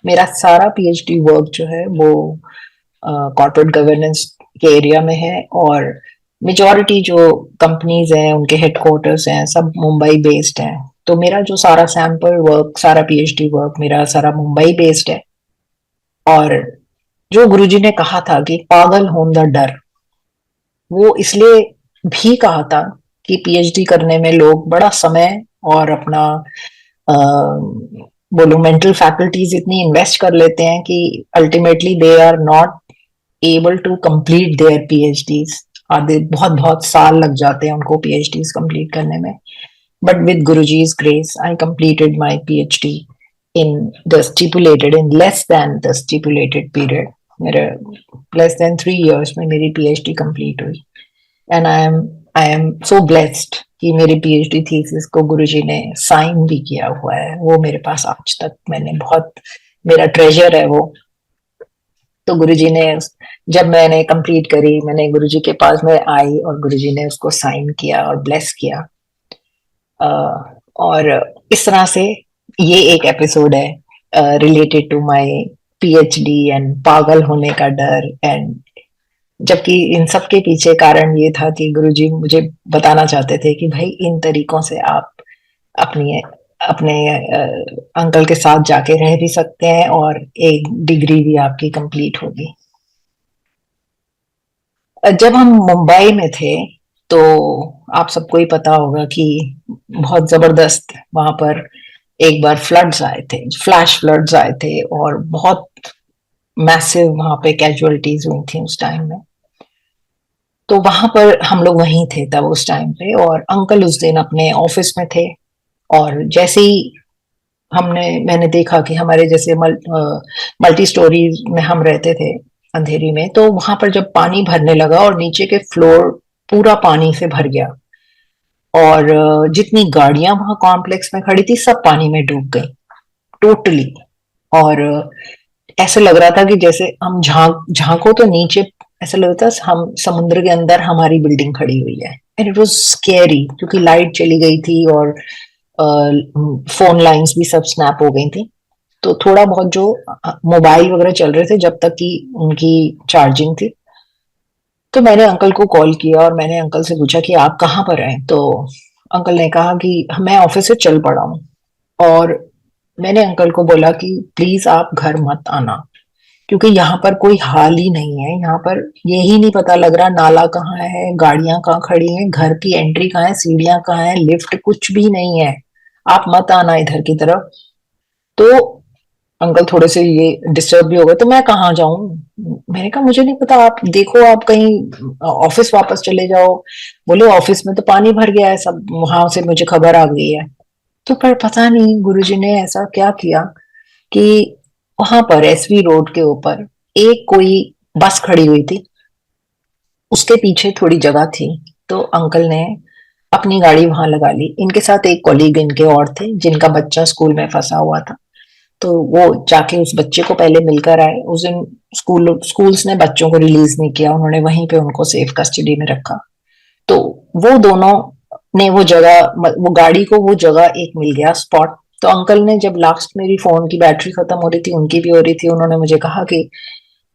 मेरा सारा पीएचडी वर्क जो है वो कॉर्पोरेट गवर्नेंस के एरिया में है, और मेजॉरिटी जो कंपनीज हैं उनके हेडक्वार्टर्स हैं सब मुंबई बेस्ड हैं। तो मेरा जो सारा सैंपल वर्क, सारा पीएचडी वर्क मेरा सारा मुंबई बेस्ड है। और जो गुरुजी ने कहा था कि पागल होने दा डर, वो इसलिए भी कहा था कि पीएचडी करने में लोग बड़ा समय और अपना बोलो मेंटल फैकल्टीज इतनी इन्वेस्ट कर लेते हैं कि ultimately they are not able to complete their PhDs. आधे बहुत बहुत साल लग जाते हैं उनको PhDs complete करने में. But with Guruji's grace, I completed my PhD in less than the stipulated period. मेरे less than 3 years में मेरी PhD complete हुई. And I am so blessed कि मेरी PhD थीसिस को गुरुजी ने साइन भी किया हुआ है. वो मेरे पास आज तक मैंने बहुत मेरा ट्रेजर है वो. तो गुरुजी ने जब मैंने कंप्लीट करी, मैंने गुरुजी के पास में आई और गुरुजी ने उसको साइन किया और ब्लेस किया. और इस तरह से ये एक एपिसोड है related to my PhD and पागल होने का डर. एंड जबकि इन सब के पीछे कारण ये था कि गुरुजी मुझे बताना चाहते थे कि भाई इन तरीकों से आप अपनी अपने अंकल के साथ जाके रह भी सकते हैं और एक डिग्री भी आपकी कंप्लीट होगी. जब हम मुंबई में थे तो आप सबको ही पता होगा कि बहुत जबरदस्त वहां पर एक बार फ्लड्स आए थे, फ्लैश फ्लड्स आए थे और बहुत मैसिव वहां पे कैजुअलिटीज हुई थी उस टाइम में. तो वहां पर हम लोग वहीं थे तब उस टाइम पे, और अंकल उस दिन अपने ऑफिस में थे. और जैसे ही मैंने देखा कि हमारे जैसे मल्टी स्टोरी में हम रहते थे अंधेरी में, तो वहां पर जब पानी भरने लगा और नीचे के फ्लोर पूरा पानी से भर गया और जितनी गाड़ियां वहां कॉम्प्लेक्स में खड़ी थी सब पानी में डूब गई टोटली. और ऐसे लग रहा था कि जैसे हम झांको तो नीचे ऐसा लगता है हम समुद्र के अंदर हमारी बिल्डिंग खड़ी हुई है. एंड इट वाज स्कैरी क्योंकि लाइट चली गई थी और फोन लाइंस भी सब स्नैप हो गई थी. तो थोड़ा बहुत जो मोबाइल वगैरह चल रहे थे जब तक कि उनकी चार्जिंग थी. तो मैंने अंकल को कॉल किया और मैंने अंकल से पूछा कि आप कहाँ पर हैं. तो अंकल ने कहा कि मैं ऑफिस से चल पड़ा हूँ. और मैंने अंकल को बोला कि प्लीज आप घर मत आना क्योंकि यहाँ पर कोई हाल ही नहीं है. यहाँ पर यही नहीं पता लग रहा नाला कहाँ है, गाड़ियां कहाँ खड़ी हैं, घर की एंट्री कहाँ है, सीढ़ियां कहाँ है, लिफ्ट कुछ भी नहीं है. आप मत आना इधर की तरफ. तो अंकल थोड़े से ये डिस्टर्ब भी हो गए. तो मैं कहाँ जाऊं. मैंने कहा मुझे नहीं पता, आप देखो आप कहीं ऑफिस वापस चले जाओ. बोले ऑफिस में तो पानी भर गया है सब, वहां से मुझे खबर आ गई है. तो पर पता नहीं गुरुजी ने ऐसा क्या किया कि वहां पर SV रोड के ऊपर एक कोई बस खड़ी हुई थी, उसके पीछे थोड़ी जगह थी. तो अंकल ने अपनी गाड़ी वहां लगा ली. इनके साथ एक कॉलीग इनके और थे जिनका बच्चा स्कूल में फंसा हुआ था. तो वो जाके उस बच्चे को पहले मिलकर आए. उस दिन स्कूल्स ने बच्चों को रिलीज नहीं किया, उन्होंने वहीं पे उनको सेफ कस्टडी में रखा. तो वो दोनों ने वो गाड़ी को वो जगह एक मिल गया स्पॉट. तो अंकल ने जब लास्ट मेरी फोन की बैटरी खत्म हो रही थी, उनकी भी हो रही थी, उन्होंने मुझे कहा कि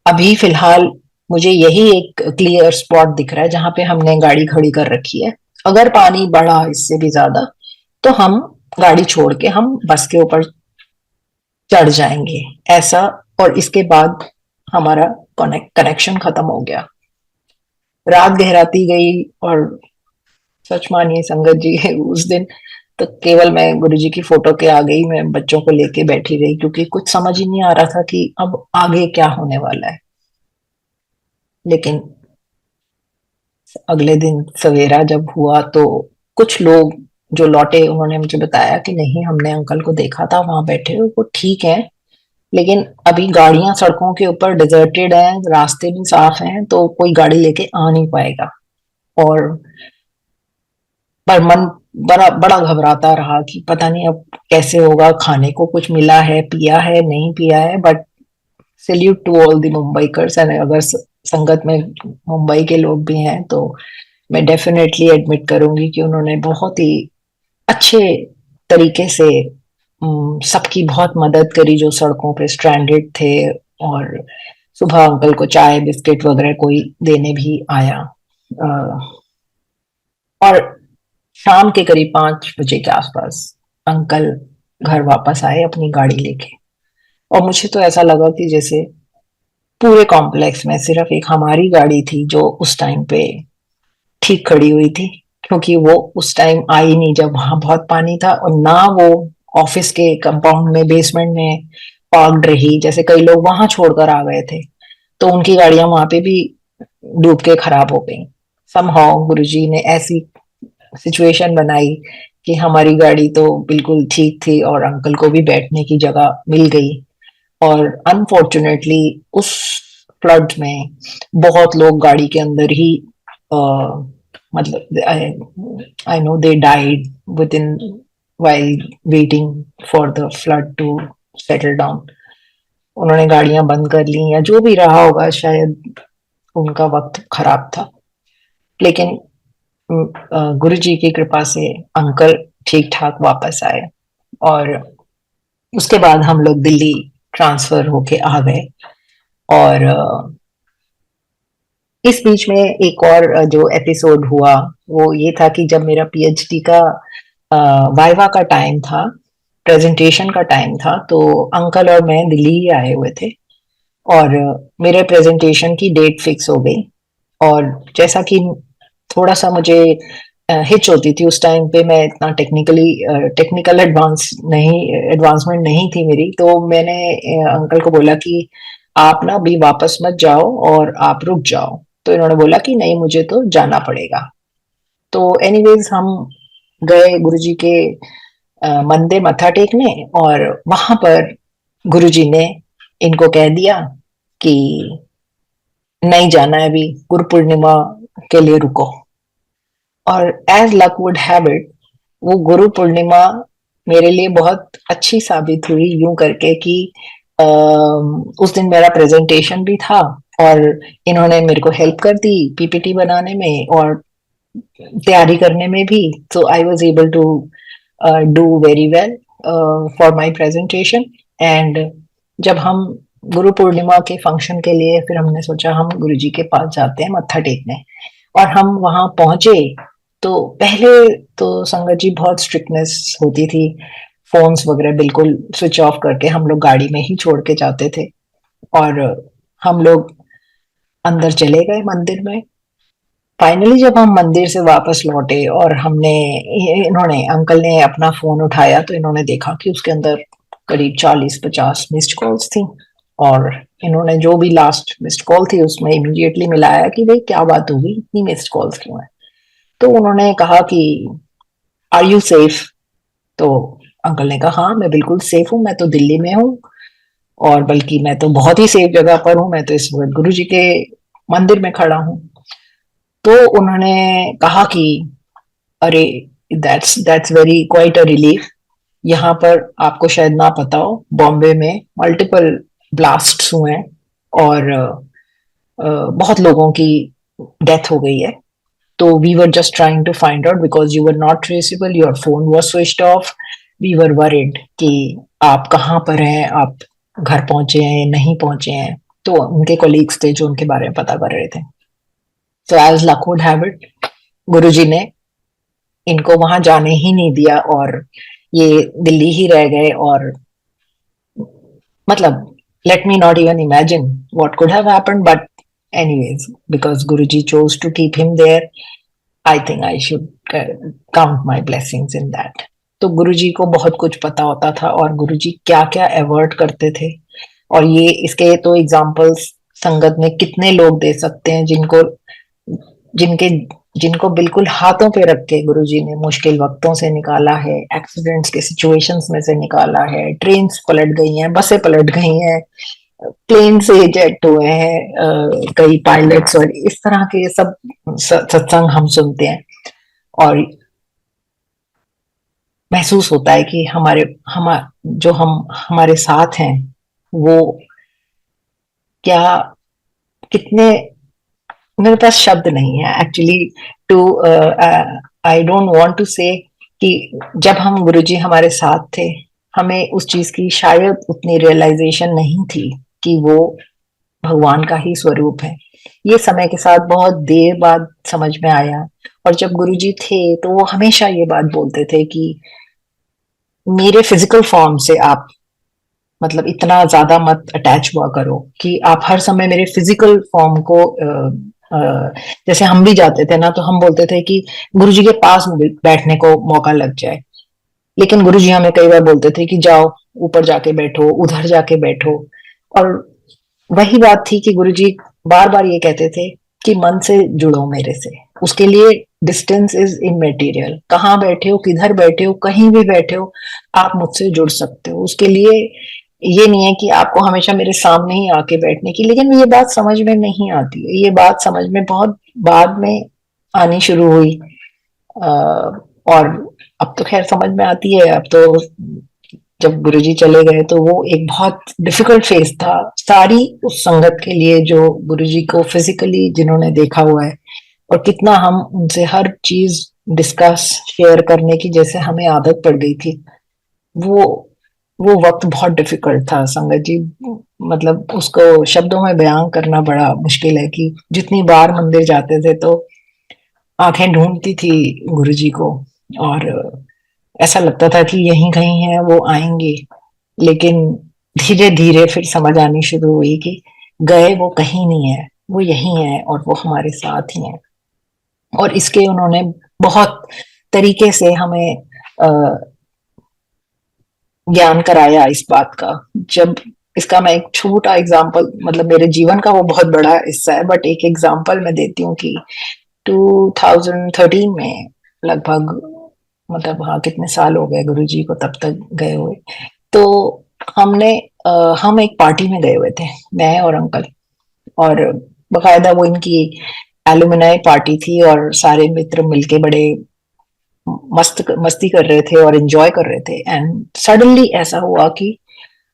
अभी फिलहाल मुझे यही एक क्लियर स्पॉट दिख रहा है जहां पे हमने गाड़ी खड़ी कर रखी है. अगर पानी बढ़ा इससे भी ज्यादा तो हम गाड़ी छोड़ के हम बस के ऊपर चढ़ जाएंगे ऐसा. और इसके बाद हमारा कनेक्शन खत्म हो गया. रात गहराती गई और सच मानिए संगत जी उस दिन तो केवल मैं गुरुजी की फोटो के आ गई, मैं बच्चों को लेके बैठी रही क्योंकि कुछ समझ ही नहीं आ रहा था कि अब आगे क्या होने वाला है. लेकिन अगले दिन सवेरा जब हुआ तो कुछ लोग जो लौटे उन्होंने मुझे बताया कि नहीं हमने अंकल को देखा था वहां बैठे हुए, वो ठीक है लेकिन अभी गाड़ियां सड़कों के ऊपर डिजर्टेड हैं, रास्ते भी साफ हैं तो कोई गाड़ी लेके आ नहीं पाएगा. और पर मन बड़ा बड़ा घबराता रहा कि पता नहीं अब कैसे होगा. खाने को कुछ मिला है, पिया है, नहीं पिया है. But salute to all the Mumbaikars. And अगर संगत में मुंबई के लोग भी हैं तो मैं डेफिनेटली एडमिट करूंगी कि उन्होंने बहुत ही अच्छे तरीके से सबकी बहुत मदद करी जो सड़कों पे स्ट्रैंडेड थे. और सुबह अंकल को चाय बिस्किट वगैरह कोई देने भी आया. और शाम के करीब 5 बजे के आसपास अंकल घर वापस आए अपनी गाड़ी लेके. और मुझे तो ऐसा लगा कि जैसे पूरे कॉम्प्लेक्स में सिर्फ एक हमारी गाड़ी थी जो उस टाइम पे ठीक खड़ी हुई थी, क्योंकि वो उस टाइम आई नहीं जब वहां बहुत पानी था. और ना वो ऑफिस के कंपाउंड में बेसमेंट में पार्क्ड रही, जैसे कई लोग वहां छोड़कर आ गए थे. तो उनकी गाड़ियां वहां पे भी डूब के खराब हो गई। समहाउ गुरुजी ने ऐसी सिचुएशन बनाई कि हमारी गाड़ी तो बिल्कुल ठीक थी और अंकल को भी बैठने की जगह मिल गई। और अनफॉर्चुनेटली उस फ्लड में बहुत लोग गाड़ी के अंदर ही मतलब I know they died within while waiting for the flood to settle down. उन्होंने गाड़ियां बंद कर ली या जो भी रहा होगा, शायद उनका वक्त खराब था। लेकिन गुरु जी की कृपा से अंकल ठीक ठाक वापस आए और उसके बाद हम लोग दिल्ली ट्रांसफर होके आ गए। और इस बीच में एक और जो एपिसोड हुआ वो ये था कि जब मेरा पीएचडी का वाइवा का टाइम था, प्रेजेंटेशन का टाइम था, तो अंकल और मैं दिल्ली ही आए हुए थे और मेरे प्रेजेंटेशन की डेट फिक्स हो गई। और जैसा कि थोड़ा सा मुझे हिच होती थी उस टाइम पे, मैं इतना टेक्निकल एडवांसमेंट नहीं थी मेरी, तो मैंने अंकल को बोला कि आप ना अभी वापस मत जाओ और आप रुक जाओ। तो इन्होंने बोला कि नहीं, मुझे तो जाना पड़ेगा। तो एनीवेज हम गए गुरुजी के मंदिर मत्था टेकने, और वहां पर गुरुजी ने इनको कह दिया कि नहीं जाना है, अभी गुरु पूर्णिमा के लिए रुको। और as luck would have it, वो गुरु पूर्णिमा मेरे लिए बहुत अच्छी साबित हुई, यूं करके कि उस दिन मेरा प्रेजेंटेशन भी था और इन्होंने मेरे को हेल्प कर दी पीपीटी बनाने में और तैयारी करने में भी। तो I was able to do very well for my presentation. And जब हम गुरु पूर्णिमा के फंक्शन के लिए, फिर हमने सोचा हम गुरु जी के पास जाते हैं मत्था टेकने, और हम वहां पहुंचे। तो पहले तो संगत जी बहुत स्ट्रिक्टनेस होती थी, फोन्स वगैरह बिल्कुल स्विच ऑफ करके हम लोग गाड़ी में ही छोड़ के जाते थे। और हम लोग अंदर चले गए मंदिर में। फाइनली जब हम मंदिर से वापस लौटे और इन्होंने अंकल ने अपना फोन उठाया, तो इन्होंने देखा कि उसके अंदर करीब 40-50 मिस्ड कॉल्स थी। और इन्होंने जो भी लास्ट मिस्ड कॉल थी उसमें इमीडिएटली मिलाया कि भाई क्या बात होगी, इतनी मिस्ड कॉल्स क्यों है। तो उन्होंने कहा कि आर यू सेफ? तो अंकल ने कहा हाँ मैं बिल्कुल सेफ हूँ, मैं तो दिल्ली में हूँ, और बल्कि मैं तो बहुत ही सेफ जगह पर हूँ, मैं तो इस वक्त गुरु जी के मंदिर में खड़ा हूँ। तो उन्होंने कहा कि अरे, that's very quite a relief. यहाँ पर आपको शायद ना पता हो, बॉम्बे में मल्टीपल ब्लास्ट्स हुए हैं और बहुत लोगों की डेथ हो गई है। तो we were just trying to find out because you were not traceable, your phone was switched off. We were worried कि आप कहाँ पर हैं, आप घर पहुंचे हैं नहीं पहुंचे हैं। तो उनके कोलीग्स थे जो उनके बारे में पता कर रहे थे। तो as luck would have it, Guruji ने इनको वहां जाने ही नहीं दिया और ये दिल्ली ही रह गए। और मतलब let me not even imagine what could have happened, but anyways, because Guruji chose to keep him there, I think I should count my blessings in that. तो गुरुजी को बहुत कुछ पता होता था और गुरुजी क्या क्या अवॉइड करते थे। और ये इसके तो एग्जांपल्स संगत में कितने लोग दे सकते हैं जिनके जिनको बिल्कुल हाथों पे रख के गुरुजी ने मुश्किल वक्तों से निकाला है, एक्सीडेंट्स के सिचुएशंस में से निकाला है, ट्रेन्स पलट गई हैं, बसें पलट गई हैं, प्लेन से इजेक्ट हुए हैं कई पायलट्स, और इस तरह के सब सत्संग हम सुनते हैं। और महसूस होता है कि हमारे साथ हैं वो क्या, कितने, मेरे पास शब्द नहीं है actually to, I don't want to say कि जब हम गुरुजी हमारे साथ थे, हमें उस चीज की शायद उतनी रियलाइजेशन नहीं थी कि वो भगवान का ही स्वरूप है। ये समय के साथ बहुत देर बाद समझ में आया। और जब गुरुजी थे तो वो हमेशा ये बात बोलते थे कि मेरे फिजिकल फॉर्म से आप मतलब इतना ज्यादा मत अटैच हुआ करो कि आप हर समय मेरे फिजिकल फॉर्म को जैसे हम भी जाते थे ना, तो हम बोलते थे कि गुरुजी के पास बैठने को मौका लग जाए। लेकिन गुरुजी हमें कई बार बोलते थे कि जाओ ऊपर जाके बैठो, उधर जाके बैठो। और वही बात थी कि गुरुजी बार बार ये कहते थे कि मन से जुड़ो मेरे से। उसके लिए डिस्टेंस इज इमटेरियल, कहाँ बैठे हो, किधर बैठे हो, कहीं भी बैठे हो, आप मुझसे जुड़ सकते हो। उसके लिए ये नहीं है कि आपको हमेशा मेरे सामने ही आके बैठने की। लेकिन ये बात समझ में नहीं आती है, ये बात समझ में बहुत बाद में आनी शुरू हुई। और अब तो खैर समझ में आती है। अब तो जब गुरुजी चले गए तो वो एक बहुत डिफिकल्ट फेज था सारी उस संगत के लिए, जो गुरुजी को फिजिकली जिन्होंने देखा हुआ है, और कितना हम उनसे हर चीज डिस्कस शेयर करने की जैसे हमें आदत पड़ गई थी। वो वो वक्त बहुत डिफिकल्ट था संगत जी। मतलब उसको शब्दों में बयां करना बड़ा मुश्किल है कि जितनी बार मंदिर जाते थे तो आंखें ढूंढती थी गुरुजी को, और ऐसा लगता था कि यहीं कहीं है, वो आएंगे। लेकिन धीरे धीरे फिर समझ आनी शुरू हुई कि गए वो कहीं नहीं है, वो यहीं है और वो हमारे साथ ही है। और इसके उन्होंने बहुत तरीके से हमें ज्ञान कराया इस बात का। जब इसका मैं एक छोटा एग्जांपल, मतलब मेरे जीवन का वो बहुत बड़ा हिस्सा है, बट एक एग्जांपल मैं देती हूँ कि 2013 में लगभग, मतलब हाँ कितने साल हो गए गुरुजी को तब तक गए हुए। तो हमने हम एक पार्टी में गए हुए थे, मैं और अंकल। और बकायदा वो इनकी एलुमनाई पार्टी थी और सारे मित्र मिलके बड़े मस्ती कर रहे थे और एंजॉय कर रहे थे। एंड सडनली ऐसा हुआ कि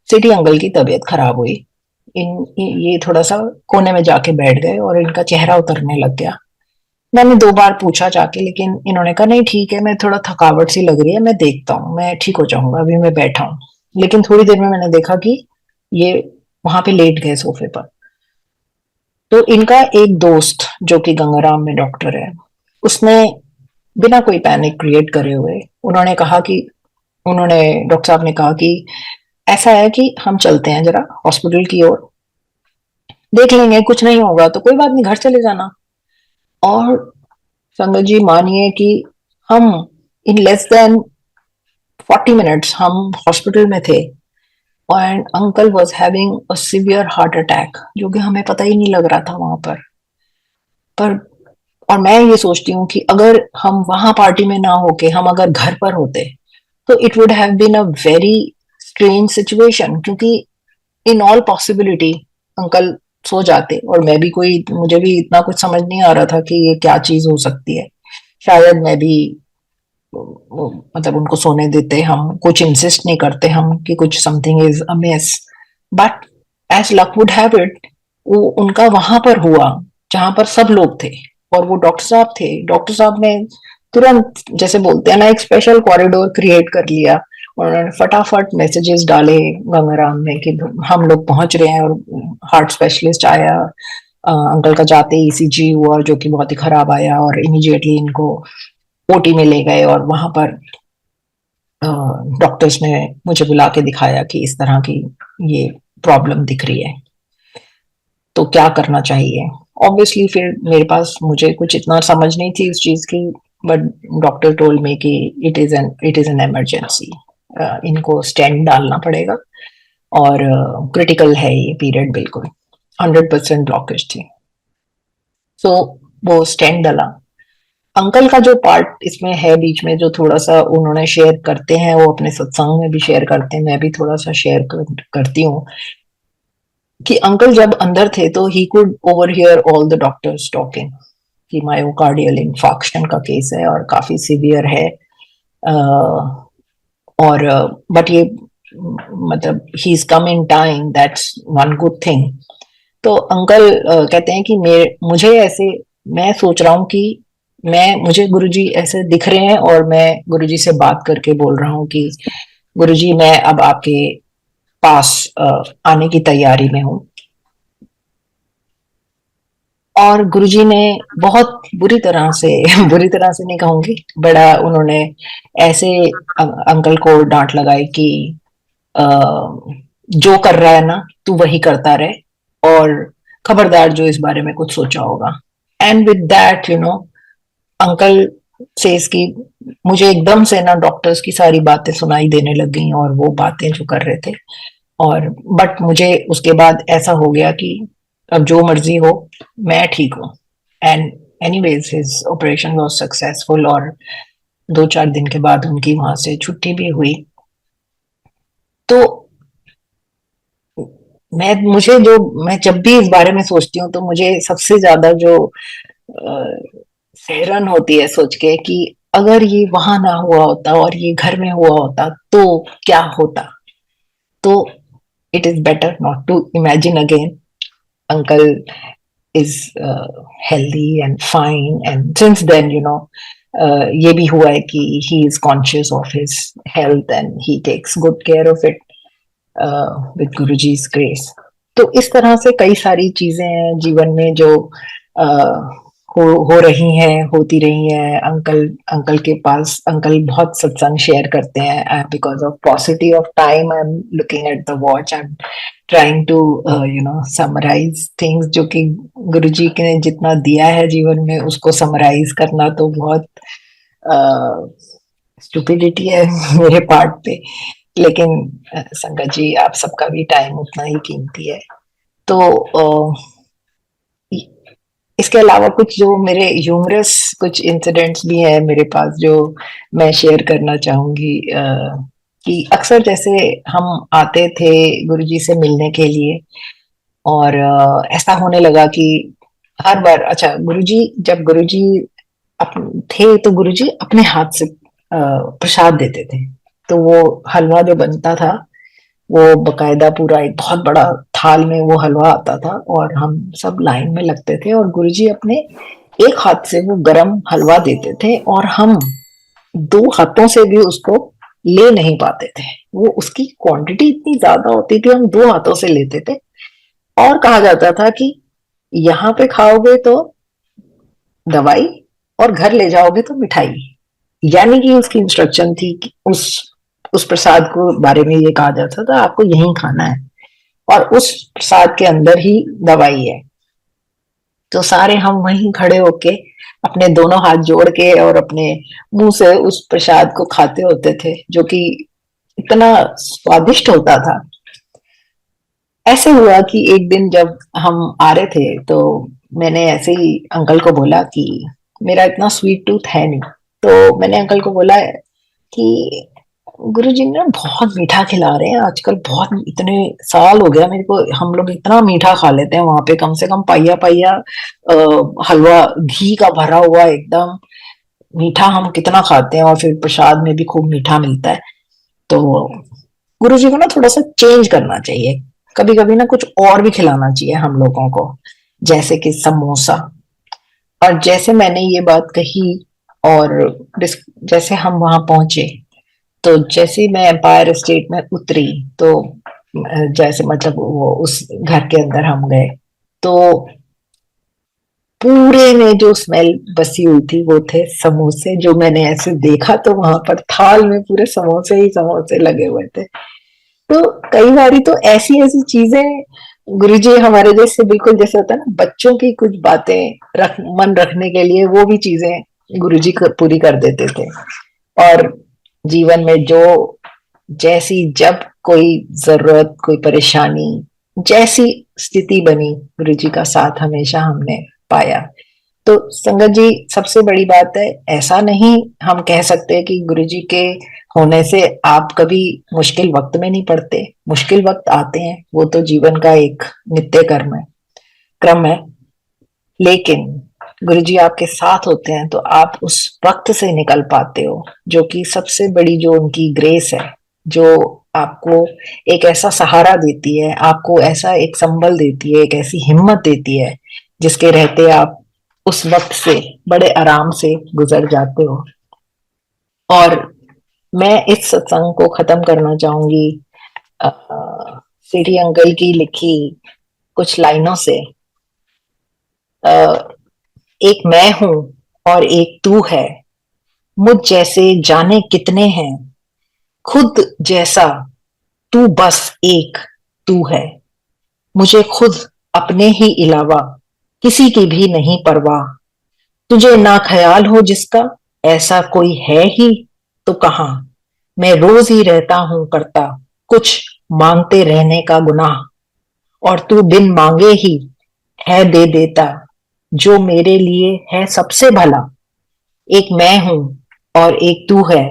सिटी अंकल की तबीयत खराब हुई। ये थोड़ा सा कोने में जाके बैठ गए और इनका चेहरा उतरने लग गया। मैंने 2 बार पूछा जाके, लेकिन इन्होंने कहा नहीं ठीक है, मैं थोड़ा थकावट सी लग रही है, मैं देखता हूँ, मैं ठीक हो जाऊंगा, अभी मैं बैठा हूँ। लेकिन थोड़ी देर में मैंने देखा कि ये वहां पे लेट गए सोफे पर। तो इनका एक दोस्त जो कि गंगाराम में डॉक्टर है, उसने बिना कोई पैनिक क्रिएट करे हुए उन्होंने कहा कि, उन्होंने डॉक्टर साहब ने कहा कि ऐसा है कि हम चलते हैं जरा हॉस्पिटल की ओर, देख लेंगे, कुछ नहीं होगा तो कोई बात नहीं, घर चले जाना। और संगत जी मानिए कि हम इन लेस देन 40 मिनट्स हम हॉस्पिटल में थे। And uncle was having a severe heart attack, जो कि हमें पता ही नहीं लग रहा था वहां पर। और मैं ये सोचती हूँ कि अगर हम वहां पार्टी में ना होके हम अगर घर पर होते तो it would have been a very strange situation, क्योंकि इन ऑल पॉसिबिलिटी अंकल सो जाते और मैं भी, कोई मुझे भी इतना कुछ समझ नहीं आ रहा था कि ये क्या चीज हो सकती है। शायद मैं भी मतलब उनको सोने देते, हम कुछ इंसिस्ट नहीं करते हम कि कुछ something is amiss. But as luck would have it, वो उनका वहां पर हुआ जहां पर सब लोग थे, और वो डॉक्टर साहब थे। डॉक्टर साहब ने तुरंत, जैसे बोलते हैं ना, एक स्पेशल कॉरिडोर क्रिएट कर लिया। और उन्होंने फटाफट मैसेजेस डाले गंगाराम में कि हम लोग पहुंच रहे हैं, और हार्ट स्पेशलिस्ट आया। अंकल का जाते ही ईसीजी हुआ जो कि बहुत ही खराब आया, और इमीडिएटली इनको ओटी में ले गए। और वहां पर डॉक्टर्स ने मुझे बुला के दिखाया कि इस तरह की ये प्रॉब्लम दिख रही है, तो क्या करना चाहिए। ऑब्वियसली फिर मेरे पास, मुझे कुछ इतना समझ नहीं थी उस चीज की, बट डॉक्टर टोल्ड मी कि इट इज एन इमरजेंसी, इनको स्टेंट डालना पड़ेगा, और क्रिटिकल है ये पीरियड, बिल्कुल 100% ब्लॉकेज थी। सो वो स्टेंट डाला। अंकल का जो पार्ट इसमें है बीच में, जो थोड़ा सा उन्होंने शेयर करते हैं, वो अपने सत्संग में भी शेयर करते हैं, मैं भी थोड़ा सा शेयर करती हूँ कि अंकल जब अंदर थे तो he could overhear all the doctors talking कि मायोकार्डियल इंफाक्शन का केस है और काफी सीवियर है। और बट ये, मतलब he is come in time, that's one good thing. तो अंकल कहते हैं कि मुझे ऐसे, मैं सोच रहा हूँ कि मुझे गुरुजी ऐसे दिख रहे हैं, और मैं गुरुजी से बात करके बोल रहा हूँ कि गुरुजी मैं अब आपके पास आने की तैयारी में हूँ। और गुरुजी ने बहुत बुरी तरह से बुरी तरह से नहीं कहूंगी, बड़ा उन्होंने ऐसे अंकल को डांट लगाई कि अ, जो कर रहा है ना तू वही करता रहे, और खबरदार जो इस बारे में कुछ सोचा होगा। And with that uncle says की, मुझे एकदम से ना डॉक्टर्स की सारी बातें सुनाई देने लग गई, और वो बातें जो कर रहे थे, और बट मुझे उसके बाद ऐसा हो गया कि अब जो मर्जी हो, मैं ठीक हूँ। And anyways his operation was successful, और 2-4 दिन के बाद उनकी वहां से छुट्टी भी हुई। तो मैं जब भी इस बारे में सोचती हूँ तो मुझे सबसे ज्यादा जो हैरान होती है सोच के कि अगर ये वहां ना हुआ होता और ये घर में हुआ होता तो क्या होता। तो it is better not to imagine again. Uncle is healthy and fine, and since then ये भी हुआ है कि he is conscious of his health and he takes good care of it with Guruji's grace। तो इस तरह से कई सारी चीजें हैं जीवन में जो हो रही हैं, होती रही हैं। अंकल के पास अंकल बहुत सत्संग शेयर करते हैं। Because of paucity of time I am looking at the watch, I am trying to summarise things, जो कि गुरुजी ने जितना दिया है जीवन में उसको समराइज करना तो बहुत स्टुपिडिटी है मेरे पार्ट पे। लेकिन संगत जी, आप सबका भी टाइम उतना ही कीमती है। तो इसके अलावा कुछ जो मेरे ह्यूमरस कुछ इंसिडेंट्स भी हैं मेरे पास, जो मैं शेयर करना चाहूंगी। कि अक्सर जैसे हम आते थे गुरुजी से मिलने के लिए, और ऐसा होने लगा कि हर बार, अच्छा, गुरुजी थे तो गुरुजी अपने हाथ से प्रसाद देते थे। तो वो हलवा जो बनता था, वो बकायदा पूरा एक बहुत बड़ा थाल में वो हलवा आता था, और हम सब लाइन में लगते थे, और गुरुजी अपने एक हाथ से वो गरम हलवा देते थे, और हम 2 हाथों से भी उसको ले नहीं पाते थे। वो उसकी क्वांटिटी इतनी ज्यादा होती थी, हम 2 हाथों से लेते थे। और कहा जाता था कि यहाँ पे खाओगे तो दवाई, और घर ले जाओगे तो मिठाई। यानी कि उसकी इंस्ट्रक्शन थी कि उस प्रसाद को बारे में ये कहा जाता था, आपको यहीं खाना है, और उस प्रसाद के अंदर ही दवाई है। तो सारे हम वहीं खड़े होके अपने दोनों हाथ जोड़ के और अपने मुंह से उस प्रसाद को खाते होते थे, जो कि इतना स्वादिष्ट होता था। ऐसे हुआ कि एक दिन जब हम आ रहे थे, तो मैंने ऐसे ही अंकल को बोला कि मेरा इतना स्वीट टूथ है नहीं। तो मैंने अंकल को बोला कि गुरुजी ने बहुत मीठा खिला रहे हैं आजकल, बहुत, इतने साल हो गया मेरे को, हम लोग इतना मीठा खा लेते हैं वहां पे, कम से कम पाइया पाइया हलवा घी का भरा हुआ एकदम मीठा हम कितना खाते हैं, और फिर प्रसाद में भी खूब मीठा मिलता है। तो गुरुजी को ना थोड़ा सा चेंज करना चाहिए, कभी कभी ना कुछ और भी खिलाना चाहिए हम लोगों को, जैसे कि समोसा। और जैसे मैंने ये बात कही, और जैसे हम वहां पहुंचे, तो जैसे ही मैं एम्पायर स्टेट में उतरी, तो जैसे मतलब वो उस घर के अंदर हम गए, तो पूरे में जो स्मेल बसी हुई थी वो थे समोसे। जो मैंने ऐसे देखा तो वहां पर थाल में पूरे समोसे ही समोसे लगे हुए थे। तो कई बारी तो ऐसी ऐसी चीजें गुरुजी हमारे जैसे, बिल्कुल जैसे होता है ना, बच्चों की कुछ बातें मन रखने के लिए वो भी चीजें गुरुजी पूरी कर देते थे। और जीवन में जो जैसी जब कोई जरूरत, कोई परेशानी, जैसी स्थिति बनी, गुरुजी का साथ हमेशा हमने पाया। तो संगत जी, सबसे बड़ी बात है, ऐसा नहीं हम कह सकते कि गुरुजी के होने से आप कभी मुश्किल वक्त में नहीं पड़ते। मुश्किल वक्त आते हैं, वो तो जीवन का एक नित्य क्रम है। लेकिन गुरुजी आपके साथ होते हैं तो आप उस वक्त से निकल पाते हो, जो कि सबसे बड़ी जो उनकी ग्रेस है, जो आपको एक ऐसा सहारा देती है, आपको ऐसा एक संबल देती है, एक ऐसी हिम्मत देती है, जिसके रहते आप उस वक्त से बड़े आराम से गुजर जाते हो। और मैं इस सत्संग को खत्म करना चाहूंगी सिटी अंकल की लिखी कुछ लाइनों से। एक मैं हूं और एक तू है, मुझ जैसे जाने कितने हैं, खुद जैसा तू बस एक तू है। मुझे खुद अपने ही अलावा किसी की भी नहीं परवाह, तुझे ना ख्याल हो जिसका ऐसा कोई है ही तो कहां। मैं रोज ही रहता हूं करता कुछ मांगते रहने का गुनाह, और तू बिन मांगे ही है दे देता, जो मेरे लिए है सबसे भला। एक मैं हूं और एक तू है,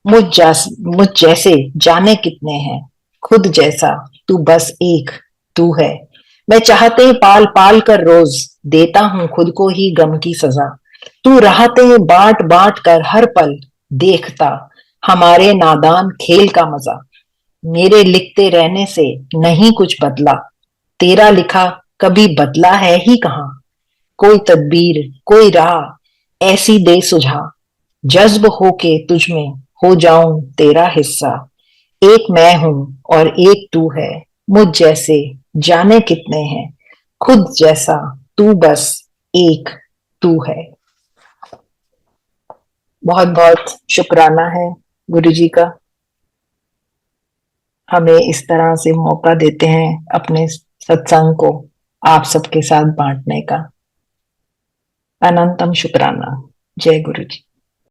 मुझ जैसे जाने कितने हैं, खुद जैसा तू बस एक तू है। मैं चाहते पाल पाल कर रोज देता हूं खुद को ही गम की सजा। तू राहते बांट बांट कर हर पल देखता हमारे नादान खेल का मजा। मेरे लिखते रहने से नहीं कुछ बदला, तेरा लिखा कभी बदला है ही कहाँ। कोई तदबीर कोई राह ऐसी दे सुझा, जज्ब होके तुझ में हो जाऊं तेरा हिस्सा। एक मैं हूं और एक तू है, मुझ जैसे जाने कितने हैं, खुद जैसा तू बस एक तू है। बहुत बहुत शुक्राना है गुरु जी का, हमें इस तरह से मौका देते हैं अपने सत्संग को आप सबके साथ बांटने का। अनंतम शुक्राना। जय गुरु जी।